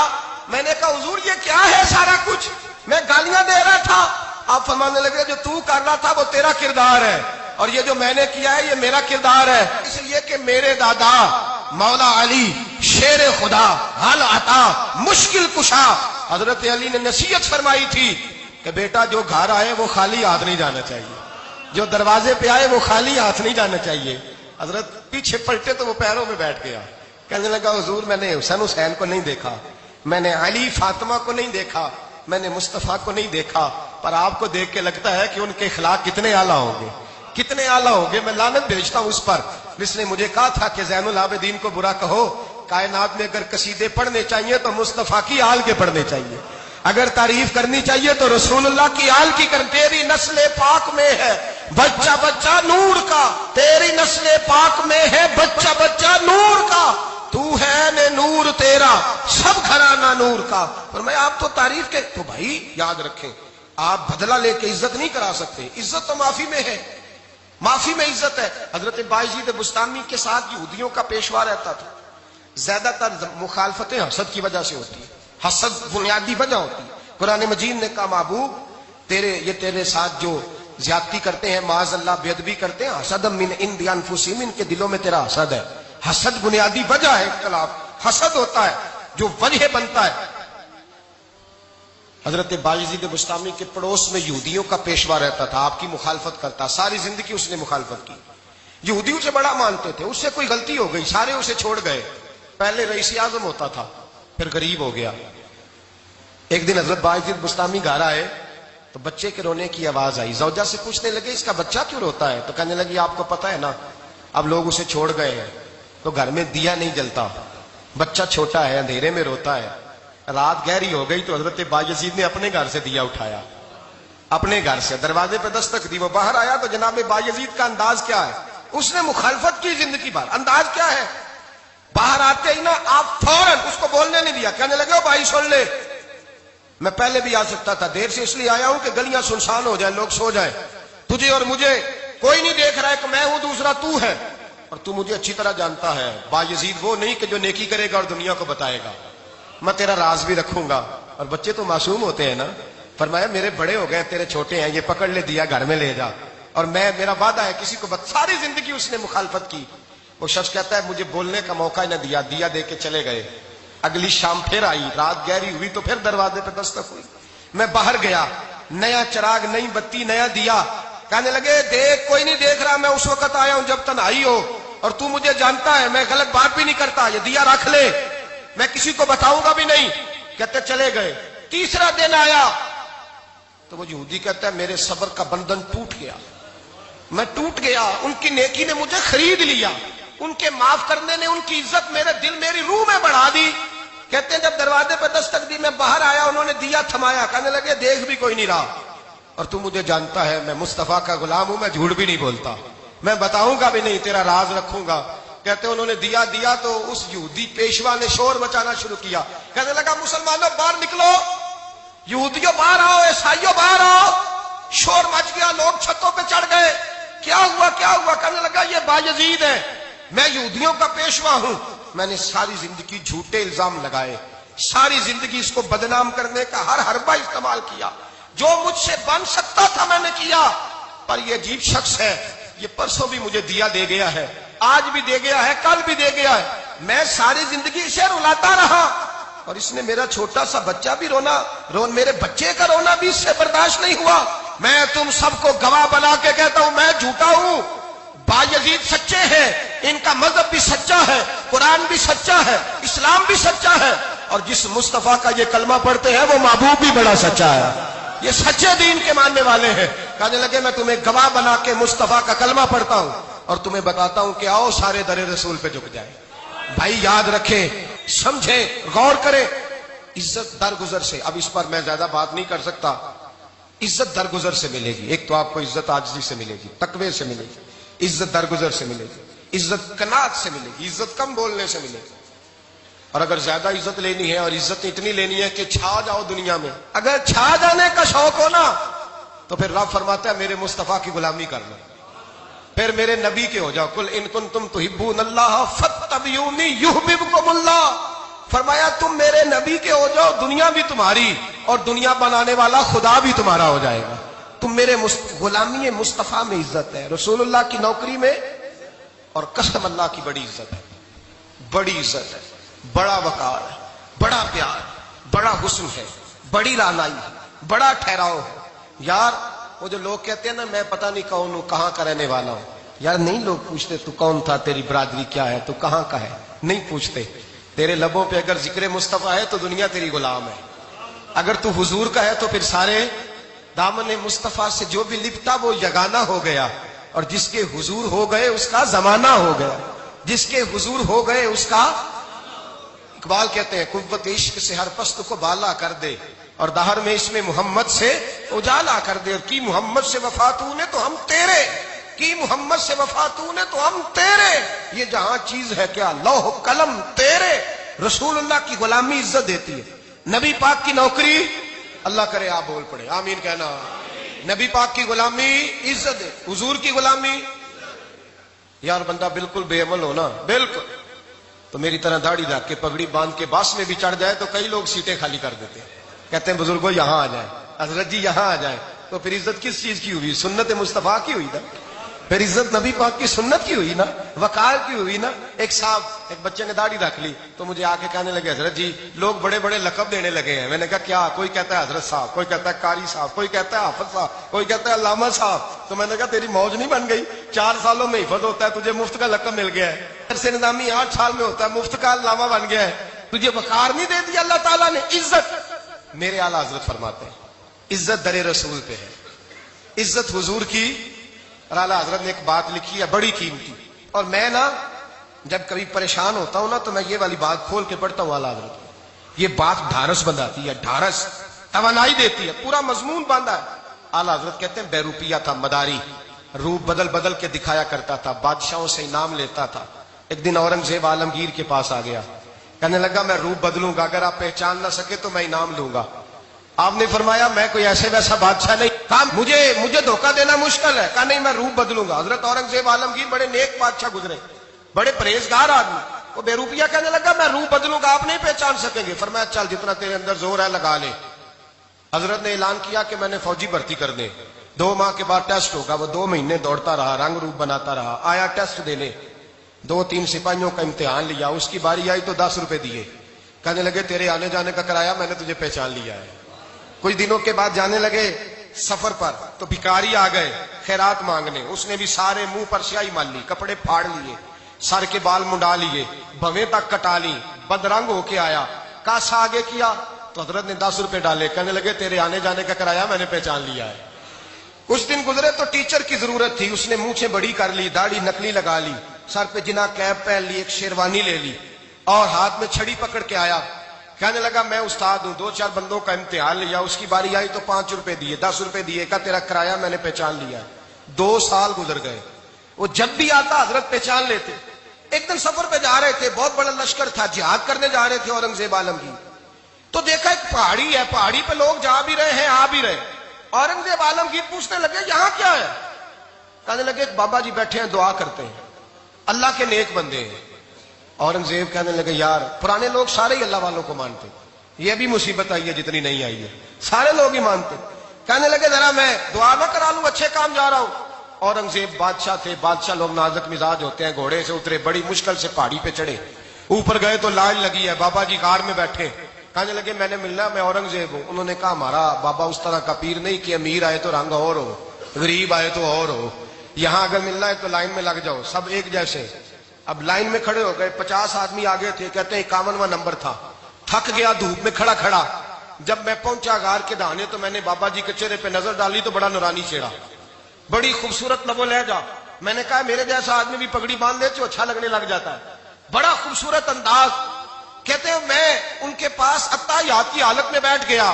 میں نے کہا حضور یہ کیا ہے سارا کچھ، میں گالیاں دے رہا تھا۔ آپ فرمانے لگے جو تو کر رہا تھا وہ تیرا کردار ہے اور یہ جو میں نے کیا ہے یہ میرا کردار ہے، اس لیے کہ میرے دادا مولا علی شیر خدا حل عطا مشکل کشا، حضرت علی نے نصیحت فرمائی تھی کہ بیٹا جو گھر آئے وہ خالی ہاتھ نہیں جانا چاہیے، جو دروازے پہ آئے وہ خالی ہاتھ نہیں جانا چاہیے۔ حضرت پیچھے پلٹے تو وہ پیروں میں بیٹھ گیا، کہنے لگا حضور میں نے حسین کو نہیں دیکھا، میں نے علی فاطمہ کو نہیں دیکھا، میں نے مصطفیٰ کو نہیں دیکھا، پر آپ کو دیکھ کے لگتا ہے کہ ان کے اخلاق کتنے اعلیٰ ہوں گے، کتنے اعلیٰ ہوں گے۔ میں لعنت بھیجتا ہوں اس پر جس نے مجھے کہا تھا کہ زین العابدین کو برا کہو، کائنات میں اگر قصیدے پڑھنے چاہیے تو مصطفیٰ کی آل کے پڑھنے چاہیے، اگر تعریف کرنی چاہیے تو رسول اللہ کی آل کی کر۔ تیری نسل پاک میں ہے بچہ بچہ نور کا، تیری نسل پاک میں ہے بچہ بچہ نور کا، تو ہے نے نور تیرا سب گھرانہ نور کا۔ فرمایا آپ تو تعریف کے، تو بھائی یاد رکھیں آپ بدلہ لے کے عزت نہیں کرا سکتے، عزت تو معافی میں ہے، معافی میں عزت ہے۔ حضرت بایزید بستامی کے ساتھ یہودیوں کا پیشوا رہتا تھا، زیادہ تر مخالفتیں حسد کی وجہ سے ہوتی ہیں، حسد بنیادی وجہ ہوتی ہے۔ قرآن مجید نے کہا محبوب تیرے ساتھ جو زیادتی کرتے ہیں، معاذ اللہ بے ادبی کرتے ہیں، حسد من عند انفسہم، ان کے دلوں میں تیرا حسد ہے۔ حسد بنیادی وجہ ہے اختلاف، حسد ہوتا ہے جو وجہ بنتا ہے۔ حضرت بایزید بستامی کے پڑوس میں یہودیوں کا پیشوا رہتا تھا، آپ کی مخالفت کرتا، ساری زندگی اس نے مخالفت کی، یہودیوں سے بڑا مانتے تھے، اس سے کوئی غلطی ہو گئی سارے اسے چھوڑ گئے، پہلے رئیس اعظم ہوتا تھا پھر غریب ہو گیا۔ ایک دن حضرت بایزید بستامی گھر آئے تو بچے کے رونے کی آواز آئی، زوجہ سے پوچھنے لگے اس کا بچہ کیوں روتا ہے؟ تو کہنے لگی آپ کو پتہ ہے نا اب لوگ اسے چھوڑ گئے ہیں تو گھر میں دیا نہیں جلتا، بچہ چھوٹا ہے اندھیرے میں روتا ہے۔ رات گہری ہو گئی تو حضرت بایزید نے اپنے گھر سے دیا اٹھایا، اپنے گھر سے دروازے پہ دستک دی، وہ باہر آیا تو جناب بایزید کا انداز کیا ہے؟ اس نے مخالفت کی زندگی بھر، انداز کیا ہے؟ باہر آتے ہی نا آپ فوراً اس کو بولنے نہیں دیا، کہنے لگے بھائی سن لے، میں پہلے بھی آ سکتا تھا، دیر سے اس لیے آیا ہوں کہ گلیاں سنسان ہو جائیں، لوگ سو جائیں، تجھے اور مجھے کوئی نہیں دیکھ رہا ہے کہ میں ہوں دوسرا تو ہے، اور تو مجھے اچھی طرح جانتا ہے بایزید وہ نہیں کہ جو نیکی کرے گا اور دنیا کو بتائے گا، میں تیرا راز بھی رکھوں گا۔ اور بچے تو معصوم ہوتے ہیں نا، فرمایا میرے بڑے ہو گئے تیرے چھوٹے ہیں، یہ پکڑ لے دیا گھر میں لے جا، اور میرا وعدہ ہے کسی کو ساری زندگی اس نے مخالفت کی۔ وہ شخص کہتا ہے مجھے بولنے کا موقع نہ دیا، دیا دے کے چلے گئے۔ اگلی شام پھر آئی، رات گہری ہوئی تو پھر دروازے پہ دستک ہوئی، میں باہر گیا، نیا چراغ نئی بتی نیا دیا، کہنے لگے دیکھ کوئی نہیں دیکھ رہا، میں اس وقت آیا ہوں جب تنہائی ہو اور تو مجھے جانتا ہے میں غلط بات بھی نہیں کرتا، یہ دیا رکھ لے، میں کسی کو بتاؤں گا بھی نہیں۔ کہتے چلے گئے۔ تیسرا دن آیا تو وہ یہودی کہتا ہے میرے صبر کا بندھن ٹوٹ گیا، میں ٹوٹ گیا، ان کی نیکی نے مجھے خرید لیا، ان کے معاف کرنے نے ان کی عزت میرے دل میری روح میں بڑھا دی۔ کہتے ہیں جب دروازے پہ دستک دی میں باہر آیا، انہوں نے دیا تھمایا، کہنے لگے دیکھ بھی کوئی نہیں رہا، اور تو مجھے جانتا ہے میں مصطفیٰ کا غلام ہوں، میں جھوٹ بھی نہیں بولتا، میں بتاؤں گا بھی نہیں، تیرا راز رکھوں گا۔ کہتے انہوں نے دیا تو اس یہودی پیشوا نے شور مچانا شروع کیا، کہنے لگا مسلمانوں باہر نکلو، یہودیوں باہر آؤ، عیسائیوں باہر آؤ۔ شور مچ گیا، لوگ چھتوں پہ چڑھ گئے، کیا ہوا کیا ہوا؟ کہنے لگا یہ بایزید ہے، میں یہودیوں کا پیشوا ہوں، میں نے ساری زندگی جھوٹے الزام لگائے، ساری زندگی اس کو بدنام کرنے کا ہر حربہ استعمال کیا، جو مجھ سے بن سکتا تھا میں نے کیا، پر یہ عجیب شخص ہے، یہ پرسوں بھی مجھے دیا دے گیا ہے، آج بھی دے گیا ہے، کل بھی دے گیا ہے، میں ساری زندگی اسے رلاتا رہا، اور اس نے میرا چھوٹا سا بچہ بھی میرے بچے کا رونا بھی اس سے برداشت نہیں ہوا۔ میں تم سب کو گواہ بنا کے کہتا ہوں میں جھوٹا ہوں، بایزید سچے ہیں، ان کا مذہب بھی سچا ہے، قرآن بھی سچا ہے، اسلام بھی سچا ہے، اور جس مصطفیٰ کا یہ کلمہ پڑھتے ہیں وہ محبوب بھی بڑا سچا ہے، یہ سچے دین کے ماننے والے ہیں۔ کہنے لگے میں تمہیں گواہ بنا کے مصطفیٰ کا کلمہ پڑھتا ہوں اور تمہیں بتاتا ہوں کہ آؤ سارے در رسول پہ جھک جائیں۔ بھائی یاد رکھیں، سمجھیں، غور کریں، عزت درگزر سے، اب اس پر میں زیادہ بات نہیں کر سکتا، عزت درگزر سے ملے گی۔ ایک تو آپ کو عزت عاجزی سے ملے گی، تقوی سے ملے گی، عزت درگزر سے ملے گی، عزت قناعت سے ملے گی، عزت کم بولنے سے ملے گی۔ اور اگر زیادہ عزت لینی ہے اور عزت اتنی لینی ہے کہ چھا جاؤ دنیا میں، اگر چھا جانے کا شوق ہو نا تو پھر رب فرماتا ہے میرے مصطفیٰ کی غلامی کرنا، پھر میرے نبی کے ہو جاؤ۔ قل ان کنتم تحبون اللہ فاتبعونی یحببکم اللہ، فرمایا تم میرے نبی کے ہو جاؤ، دنیا بھی تمہاری اور دنیا بنانے والا خدا بھی تمہارا ہو جائے گا۔ تم میرے غلامی مصطفیٰ میں عزت ہے، رسول اللہ کی نوکری میں، اور قسم اللہ کی بڑی عزت ہے، بڑی عزت ہے، بڑا وقار ہے، بڑا پیار، بڑا حسن ہے، بڑی رعنائی ہے، بڑا ٹھہراؤ ہے۔ یار وہ جو لوگ کہتے ہیں نا میں پتہ نہیں کون ہوں، کہاں کا رہنے والا ہوں، یار نہیں لوگ پوچھتے تو کون تھا، تیری برادری کیا ہے، تو کہاں کا ہے، نہیں پوچھتے۔ تیرے لبوں پہ اگر ذکر مصطفیٰ ہے تو دنیا تیری غلام ہے، اگر تو حضور کا ہے تو پھر سارے دامن مصطفیٰ سے جو بھی لپٹا وہ یگانہ ہو گیا، اور جس کے حضور ہو گئے اس کا زمانہ ہو گیا، جس کے حضور ہو گئے اس کا، اقبال کہتے ہیں قوت عشق سے ہر پست کو بالا کر دے اور دہر میں اس میں محمد سے اجالا کر دے، اور کی محمد سے وفا تو نے تو ہم تیرے، کی محمد سے وفا تو نے تو ہم تیرے، یہ جہاں چیز ہے کیا لوح قلم تیرے۔ رسول اللہ کی غلامی عزت دیتی ہے، نبی پاک کی نوکری، اللہ کرے آپ بول پڑے آمین کہنا، نبی پاک کی غلامی عزت ہے، حضور کی غلامی۔ یار بندہ بالکل بے عمل ہونا، بالکل تو میری طرح داڑھی رکھ کے پگڑی باندھ کے باس میں بھی چڑھ جائے تو کئی لوگ سیٹیں خالی کر دیتے ہیں، کہتے ہیں بزرگوں یہاں آ جائیں، حضرت جی یہاں آ جائیں، تو پھر عزت کس چیز کی ہوئی؟ سنت مصطفیٰ کی ہوئی نا، پھر عزت نبی پاک کی سنت کی ہوئی نا، وقار کی ہوئی نا۔ ایک صاحب، ایک بچے نے داڑھی رکھ لی تو مجھے آ کے کہنے لگے حضرت جی لوگ بڑے بڑے لقب دینے لگے ہیں۔ میں نے کہا کیا؟ کوئی کہتا ہے حضرت صاحب، کوئی کہتا ہے قاری صاحب، کوئی کہتا ہے حافظ صاحب، کوئی کہتا ہے علامہ صاحب۔ تو میں نے کہا تیری موج نہیں بن گئی، 4 سالوں میں حفظ ہوتا ہے، تجھے مفت کا لقب مل گیا ہے، سے نظامی 8 سال میں ہوتا ہے، مفت کا علامہ بن گیا ہے، تجھے وقار نہیں دے دیا اللہ تعالیٰ نے، عزت۔ میرے اعلیٰ حضرت فرماتے ہیں عزت در رسول پہ ہے، عزت حضور کی۔ اور اعلیٰ حضرت نے ایک بات لکھی ہے بڑی قیمتی، اور میں نا جب کبھی پریشان ہوتا ہوں نا تو میں یہ والی بات کھول کے پڑھتا ہوں اعلیٰ حضرت، یہ بات ڈھارس بندھاتی ہے، ڈھارس توانائی دیتی ہے، پورا مضمون باندھا ہے۔ اعلیٰ حضرت کہتے ہیں بے روپیہ تھا مداری، روپ بدل بدل کے دکھایا کرتا تھا، بادشاہوں سے انعام لیتا تھا۔ ایک دن اورنگزیب عالمگیر کے پاس آ گیا، کہنے لگا میں روپ بدلوں گا، اگر آپ پہچان نہ سکے تو میں انعام لوں گا۔ آپ نے فرمایا میں کوئی ایسے ویسا بادشاہ نہیں، کہا مجھے دھوکہ دینا مشکل ہے، کہا نہیں میں روپ بدلوں گا۔ حضرت اورنگزیب عالمگیر بڑے نیک بادشاہ گزرے، بڑے پرہیزگار آدمی، وہ بے روپیہ کہنے لگا میں روپ بدلوں گا، آپ نہیں پہچان سکیں گے۔ فرمایا چل جتنا تیرے اندر زور ہے لگا لے۔ حضرت نے اعلان کیا کہ میں نے فوجی بھرتی کر دیں، 2 ماہ کے بعد ٹیسٹ ہوگا۔ وہ 2 مہینے دوڑتا رہا، رنگ روپ بناتا رہا، آیا ٹیسٹ دینے، 2-3 سپاہیوں کا امتحان لیا، اس کی باری آئی تو 10 روپے دیے، کہنے لگے تیرے آنے جانے کا کرایہ میں نے تجھے پہچان لیا ہے۔ کچھ دنوں کے بعد جانے لگے سفر پر تو بھکاری آ گئے خیرات مانگنے، اس نے بھی سارے منہ پر سیاہی مال لی، کپڑے پھاڑ لیے، سر کے بال منڈا لیے، بھویں تک کٹا لی، بدرنگ ہو کے آیا، کاسا آگے کیا تو حضرت نے 10 روپے ڈالے، کہنے لگے تیرے آنے جانے کا کرایہ میں نے پہچان لیا ہے۔ کچھ دن گزرے تو ٹیچر کی ضرورت تھی، اس نے مونچھیں بڑی کر لی، داڑھی نکلی لگا لی، سر پہ جنا کیپ پہن لی، ایک شیروانی لے لی اور ہاتھ میں چھڑی پکڑ کے آیا، کہنے لگا میں استاد ہوں، 2-4 بندوں کا امتحان لیا، اس کی باری آئی تو 5 روپے دیے، 10 روپے دیے، کہا تیرا کرایہ میں نے پہچان لیا ہے۔ 2 سال گزر گئے، وہ جب بھی آتا حضرت پہچان لیتے، ایک دن سفر پہ جا رہے تھے، بہت بڑا لشکر تھا، جہاد کرنے جا رہے تھے اورنگزیب عالمگیر. تو دیکھا ایک پہاڑی ہے، پہاڑی پہ لوگ جا بھی رہے ہیں آ بھی رہے. اورنگزیب عالمگیر پوچھنے لگے یہاں کیا ہے؟ کہنے لگے بابا جی بیٹھے ہیں دعا کرتے ہیں، اللہ کے نیک بندے ہیں. اورنگزیب کہنے لگے یار پرانے لوگ سارے ہی اللہ والوں کو مانتے، یہ بھی مصیبت آئی ہے جتنی نہیں آئی ہے، سارے لوگ ہی مانتے. کہنے لگے ذرا میں دعا نہ کرا لوں، اچھے کام جا رہا ہوں. اورنگزیب بادشاہ تھے، بادشاہ لوگ نازک مزاج ہوتے ہیں. گھوڑے سے اترے، بڑی مشکل سے پہاڑی پہ چڑھے، اوپر گئے تو لائن لگی ہے، بابا جی غار میں بیٹھے. کہنے لگے میں نے ملنا، میں اورنگزیب ہوں. انہوں نے کہا ہمارا بابا اس طرح کا پیر نہیں کہ امیر آئے تو رنگ اور ہو، غریب آئے تو اور ہو. یہاں اگر ملنا ہے تو لائن میں لگ جاؤ، سب ایک جیسے. اب لائن میں کھڑے ہو گئے، 50 آدمی آگے تھے. کہتے ہیں 51واں نمبر تھا. تھک گیا دھوپ میں کھڑا کھڑا. جب میں پہنچا غار کے دہانے تو میں نے بابا جی کے چہرے پہ نظر ڈالی تو بڑا نورانی چہرہ، بڑی خوبصورت لب و لہجہ. میں نے کہا میرے جیسا آدمی بھی پگڑی باندھ لے تو اچھا لگنے لگ جاتا ہے، بڑا خوبصورت انداز. کہتے ہیں میں ان کے پاس اتحیات کی حالت میں بیٹھ گیا.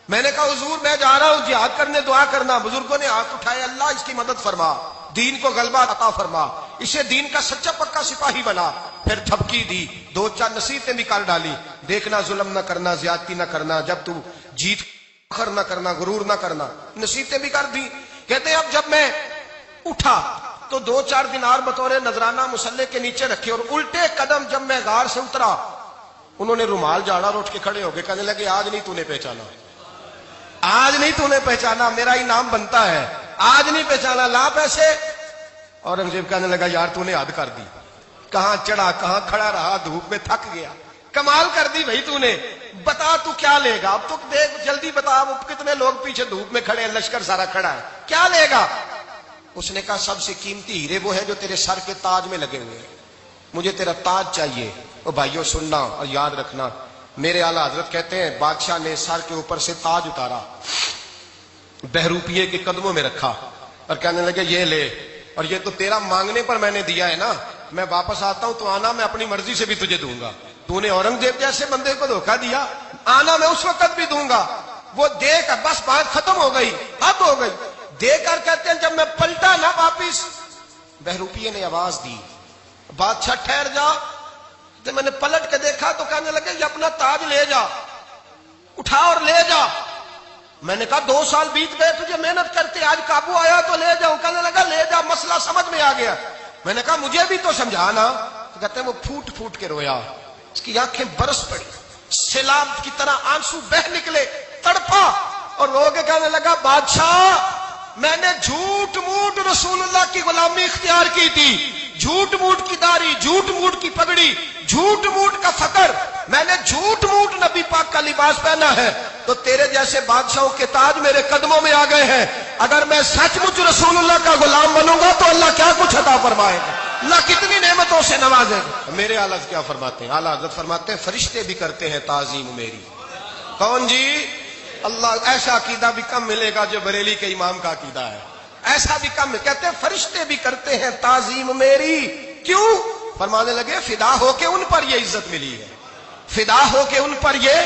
میں نے کہا حضور میں جا رہا ہوں جہاد کرنے، دعا کرنا. بزرگوں نے ہاتھ اٹھائے، اللہ اس کی مدد فرما، دین کو غلبہ عطا فرما، اسے دین کا سچا پکا سپاہی بنا. پھر تھپکی دی، 2-4 نصیحتیں بھی کر ڈالی. دیکھنا ظلم نہ کرنا، زیادتی نہ کرنا، جب تو جیت فخر نہ کرنا، غرور نہ کرنا، نصیحتیں بھی کر دی. کہتے ہیں اب جب میں اٹھا تو 2-4 دینار بطور نذرانہ مسلح کے نیچے رکھے، اور الٹے قدم جب میں غار سے اترا انہوں نے رومال جھاڑا اور اٹھ کے کھڑے ہو گئے. کہنے لگے آج نہیں تو نے پہچانا، آج نہیں تو نے پہچانا، میرا انعام بنتا ہے، آج نہیں پہچانا، لا پیسے. اورنگزیب کہنے لگا یار تو نے حد کر دی، کہاں چڑھا کہاں کھڑا رہا، دھوپ میں تھک گیا، کمال کر دی بھائی تو نے. بتا تو کیا لے گا، اب تو دیکھ جلدی بتا، اب کتنے لوگ پیچھے دھوپ میں کھڑے ہیں، لشکر سارا کھڑا ہے، کیا لے گا؟ اس نے کہا سب سے قیمتی ہیرے وہ ہے جو تیرے سر کے تاج میں لگے ہوئے ہیں، مجھے تیرا تاج چاہیے. او بھائیو سننا اور یاد رکھنا، میرے اعلیٰ حضرت کہتے ہیں بادشاہ نے سر کے اوپر سے تاج اتارا، بہروپیے کے قدموں میں رکھا اور کہنے لگے یہ لے، اور یہ تو تیرا مانگنے پر میں نے دیا ہے نا، میں واپس آتا ہوں تو آنا میں اپنی مرضی سے بھی تجھے دوں گا. تو نے اورنگزیب جیسے بندے کو دھوکہ دیا، آنا میں اس وقت بھی دوں گا. وہ دے کر بس بات ختم ہو گئی، حد ہو گئی. دے کر کہتے ہیں جب میں پلٹا نہ واپس، بہروپیے نے آواز دی بادشاہ ٹھہر جا. تو میں نے پلٹ کے دیکھا تو کہنے لگے یہ اپنا تاج لے جا، اٹھا اور لے جا. میں نے کہا 2 سال بیت گئے تجھے محنت کرتے، آج قابو آیا تو لے جاؤں. کہنے لگا لے جا، مسئلہ سمجھ میں آ گیا. میں نے کہا مجھے بھی تو سمجھانا. تو کہتے ہیں وہ پھوٹ پھوٹ کے رویا، اس کی آنکھیں برس پڑی، سیلاب کی طرح آنسو بہ نکلے، تڑپا اور رو کے کہنے لگا بادشاہ میں نے جھوٹ موٹ رسول اللہ کی غلامی اختیار کی تھی، جھوٹ موٹ کی داڑھی، جھوٹ موٹ کی پگڑی، جھوٹ موٹ کا فقر، میں نے جھوٹ موٹ نبی پاک کا لباس پہنا ہے، تو تیرے جیسے بادشاہوں کے تاج میرے قدموں میں آ گئے ہیں. اگر میں سچ مچ رسول اللہ کا غلام بنوں گا تو اللہ کیا کچھ عطا فرمائے گا، اللہ کتنی نعمتوں سے نوازے گا. میرے اعلیٰ کیا فرماتے ہیں؟ اعلیٰ حضرت فرماتے ہیں فرشتے بھی کرتے ہیں تعظیم میری. کون جی؟ اللہ. ایسا عقیدہ بھی کم ملے گا جو بریلی کے امام کا عقیدہ ہے، ایسا بھی کم. کہتے ہیں فرشتے بھی کرتے ہیں تعظیم میری. کیوں؟ فرمانے لگے فدا ہو کے ان پر یہ عزت ملی ہے، فدا ہو کے ان پر یہ.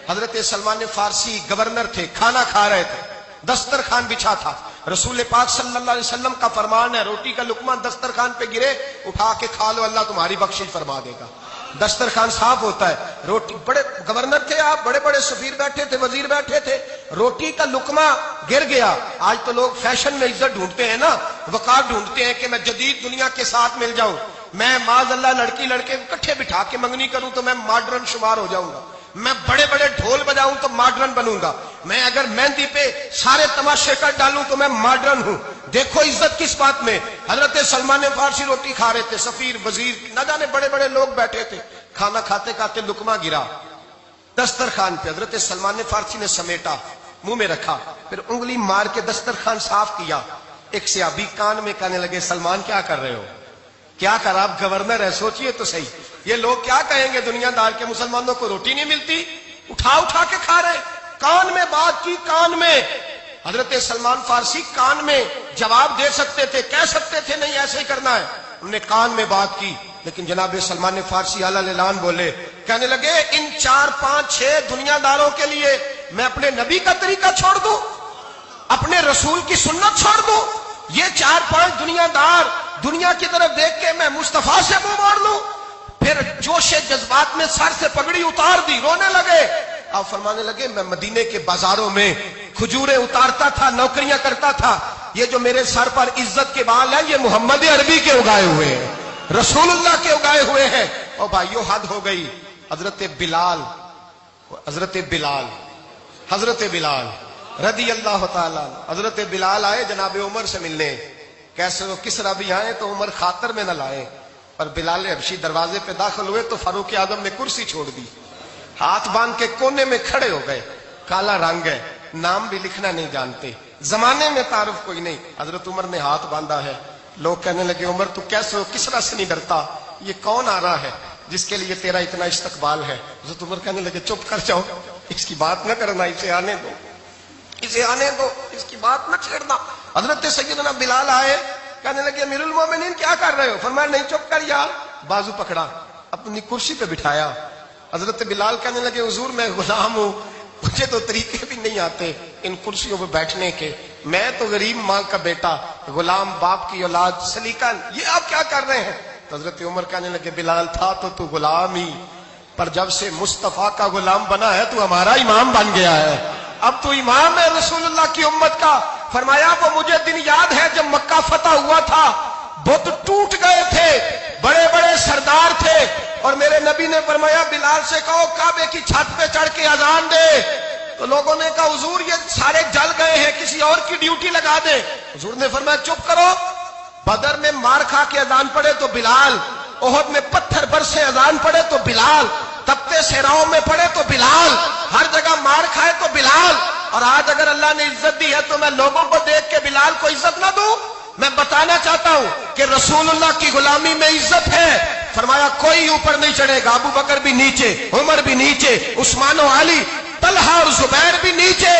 حضرت سلمان فارسی گورنر تھے، کھانا کھا رہے تھے، دسترخوان بچھا تھا. رسول پاک صلی اللہ علیہ وسلم کا فرمان ہے روٹی کا لقمہ دسترخوان پہ گرے اٹھا کے کھا لو، اللہ تمہاری بخشش فرما دے گا. دسترخوان صاف ہوتا ہے. روٹی، بڑے گورنر تھے آپ، بڑے بڑے سفیر بیٹھے تھے، وزیر بیٹھے تھے، روٹی کا لقمہ گر گیا. آج تو لوگ فیشن میں عزت ڈھونڈتے ہیں نا، وقار ڈھونڈتے ہیں کہ میں جدید دنیا کے ساتھ مل جاؤں، میں معاذ اللہ لڑکی لڑکے اکٹھے بٹھا کے منگنی کروں تو میں ماڈرن شمار ہو جاؤں گا، میں بڑے بڑے ڈھول بجاؤں تو ماڈرن بنوں گا، میں اگر مہندی پہ سارے تماشے کر ڈالوں تو میں ماڈرن ہوں. دیکھو عزت کس بات میں. حضرت سلمان فارسی روٹی کھا رہے تھے، سفیر وزیر نہ جانے بڑے بڑے لوگ بیٹھے تھے، کھانا کھاتے کھاتے لقمہ گرا دسترخوان پہ. حضرت سلمان فارسی نے سمیٹا، منہ میں رکھا، پھر انگلی مار کے دسترخوان صاف کیا. ایک صحابی کان میں کہنے لگے سلمان کیا کر رہے ہو، کیا کر، آپ گورنر ہے، سوچئے تو صحیح، یہ لوگ کیا کہیں گے دنیا دار کے مسلمانوں کو روٹی نہیں ملتی، اٹھا اٹھا کے کھا رہے. کان میں بات کی، کان میں. حضرت سلمان فارسی کان میں جواب دے سکتے تھے، کہہ سکتے تھے نہیں ایسے ہی کرنا ہے، انہوں نے کان میں بات کی. لیکن جناب سلمان فارسی اعلیٰ اعلان بولے، کہنے لگے ان 4 5 6 دنیا داروں کے لیے میں اپنے نبی کا طریقہ چھوڑ دوں، اپنے رسول کی سنت چھوڑ دوں؟ یہ 4 5 دنیا دار دنیا کی طرف دیکھ کے میں مصطفیٰ سے منہ موڑ لوں؟ پھر جوش جذبات میں سر سے پگڑی اتار دی، رونے لگے۔ آپ فرمانے لگے میں مدینے کے بازاروں میں کھجوریں اتارتا تھا، نوکریاں کرتا تھا، یہ جو میرے سر پر عزت کے بال ہیں یہ محمد عربی کے اگائے ہوئے ہیں، رسول اللہ کے اگائے ہوئے ہیں۔ اور بھائیو حد ہو گئی۔ حضرت بلال رضی اللہ تعالیٰ، حضرت بلال آئے جناب عمر سے ملنے، کیسے وہ کسرا بھی آئے تو عمر خاطر میں نہ لائے، پر بلال حبشی دروازے پہ داخل ہوئے تو فاروق اعظم نے کرسی چھوڑ دی، ہاتھ باندھ کے کونے میں کھڑے ہو گئے۔ کالا رنگ ہے، نام بھی لکھنا نہیں جانتے، زمانے میں تعارف کوئی نہیں۔ حضرت عمر نے ہاتھ باندھا ہے، لوگ کہنے لگے عمر تو کیسے ہو، کسرا سے نہیں ڈرتا، یہ کون آ رہا ہے جس کے لیے تیرا اتنا استقبال ہے؟ حضرت عمر کہنے لگے چپ کر جاؤ، اس کی بات نہ کرنا، اسے آنے دو، اسے آنے دو، اس کی بات نہ چھیڑنا۔ حضرت سیدنا بلال آئے، کہنے لگے امیر المومنین کیا کر رہے ہو؟ فرمایا نہیں چپ کر یار، بازو پکڑا، اپنی کرسی پہ بٹھایا۔ حضرت بلال کہنے لگے حضور میں غلام ہوں، مجھے تو طریقے بھی نہیں آتے ان کرسیوں پہ بیٹھنے کے، میں تو غریب ماں کا بیٹا، غلام باپ کی اولاد، سلیقہ، یہ آپ کیا کر رہے ہیں؟ تو حضرت عمر کہنے لگے بلال تھا تو غلام ہی، پر جب سے مصطفیٰ کا غلام بنا ہے تو ہمارا امام بن گیا ہے، اب تو امام ہے رسول اللہ کی امت کا۔ فرمایا وہ مجھے دن یاد ہے جب مکہ فتح ہوا تھا، بت ٹوٹ گئے تھے، بڑے بڑے سردار تھے، اور میرے نبی نے فرمایا بلال سے کہو کعبے کی چھت پہ چڑھ کے اذان دے۔ تو لوگوں نے کہا حضور یہ سارے جل گئے ہیں، کسی اور کی ڈیوٹی لگا دے۔ حضور نے فرمایا چپ کرو، بدر میں مار کھا کے اذان پڑے تو بلال، احد میں پتھر برسے اذان پڑے تو بلال، تپتے صحراؤں میں پڑے تو بلال، ہر جگہ مار کھائے تو بلال۔ اور آج اگر اللہ نے عزت دی ہے تو میں لوگوں کو دیکھ کے بلال کو عزت نہ دوں؟ میں بتانا چاہتا ہوں کہ رسول اللہ کی غلامی میں عزت ہے۔ فرمایا کوئی اوپر نہیں چڑھے گا، ابو بکر بھی نیچے، عمر بھی نیچے، عثمان و علی، طلحہ اور زبیر بھی نیچے۔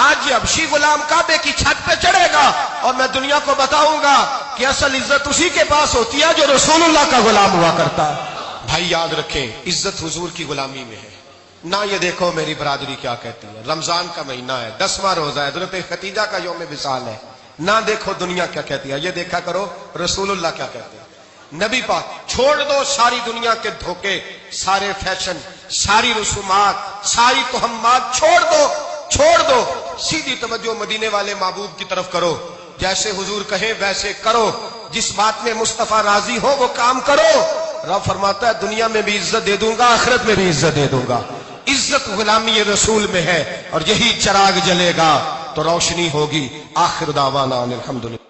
آج یہ حبشی غلام کعبے کی چھت پہ چڑھے گا اور میں دنیا کو بتاؤں گا کہ اصل عزت اسی کے پاس ہوتی ہے جو رسول اللہ کا غلام ہوا کرتا ہے۔ بھائی یاد رکھیں عزت حضور کی غلامی میں ہے، نہ یہ دیکھو میری برادری کیا کہتی ہے، رمضان کا مہینہ ہے، 10واں روزہ ہے، حضرت خدیجہ کا یوم وصال ہے، نہ دیکھو دنیا کیا کہتی ہے، یہ دیکھا کرو رسول اللہ کیا کہتے ہیں۔ نبی پاک چھوڑ دو ساری دنیا کے دھوکے، سارے فیشن، ساری رسومات، ساری تہمات چھوڑ دو، سیدھی توجہ مدینے والے محبوب کی طرف کرو، جیسے حضور کہیں ویسے کرو، جس بات میں مصطفیٰ راضی ہو وہ کام کرو۔ رب فرماتا ہے دنیا میں بھی عزت دے دوں گا، آخرت میں بھی عزت دے دوں گا۔ عزت غلامی رسول میں ہے، اور یہی چراغ جلے گا تو روشنی ہوگی۔ آخر دعوانا الحمدللہ۔